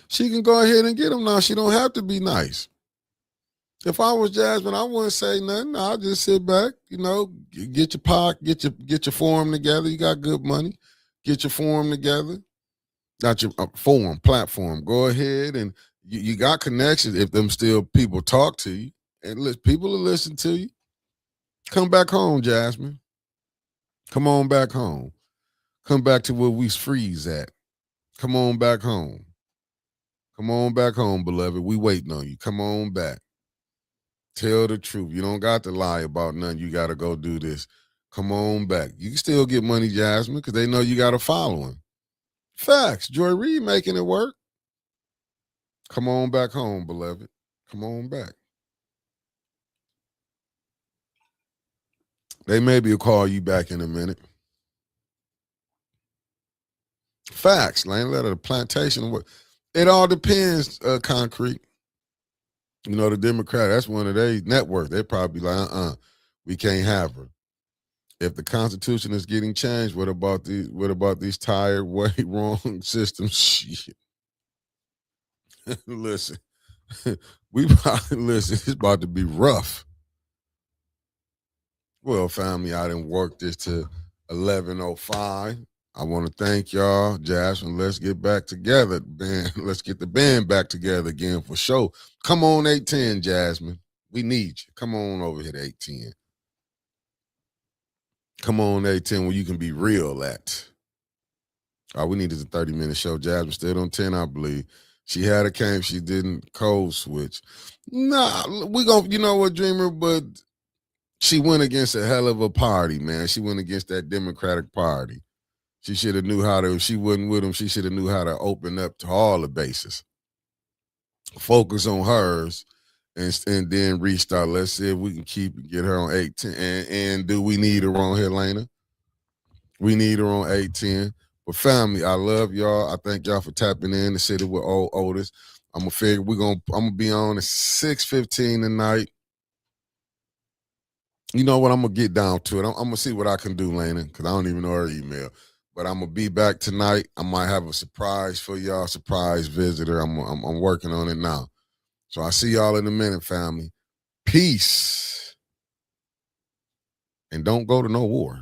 She can go ahead and get him now. She don't have to be nice. If I was Jasmine, I wouldn't say nothing. I'll just sit back, get your pocket, get your form together. You got good money. Get your form together. Not your platform. Go ahead and you got connections if them still people talk to you. And people will listen to you. Come back home, Jasmine. Come on back home. Come back to where we freeze at. Come on back home. Come on back home, beloved. We waiting on you. Come on back. Tell the truth. You don't got to lie about nothing. You got to go do this. Come on back. You can still get money, Jasmine, because they know you got a following. Facts. Joy Reid making it work. Come on back home, beloved. Come on back. They maybe will call you back in a minute. Facts. Lane letter, the plantation. It all depends, Concrete. The Democrat, that's one of their networks. They probably like, we can't have her. If the Constitution is getting changed, what about these tired, way wrong systems? Shit. Listen, it's about to be rough. Well, family, I didn't work this to 11:05. I want to thank y'all, Jasmine. Let's get back together, man. Let's get the band back together again for sure. Come on, 810, Jasmine. We need you. Come on over here to 810. Come on, 810, where you can be real at. All we need is a 30-minute show. Jasmine stayed on 10, I believe. She had a camp. She didn't code switch. Nah, we gonna, you know what, Dreamer, but she went against a hell of a party, man. She went against that Democratic Party. She should have knew how to, if she wasn't with them, she should have knew how to open up to all the bases. Focus on hers and then restart. Let's see if we can get her on 810. And do we need her on here, Lena? We need her on 810. But family, I love y'all. I thank y'all for tapping in the city with old Otis. I'm gonna be on at 6:15 tonight. You know what? I'm gonna get down to it. I'm gonna see what I can do, Lena, because I don't even know her email. But I'm gonna be back tonight. I might have a surprise for y'all, surprise visitor. I'm working on it now. So I'll see y'all in a minute, family. Peace. And don't go to no war.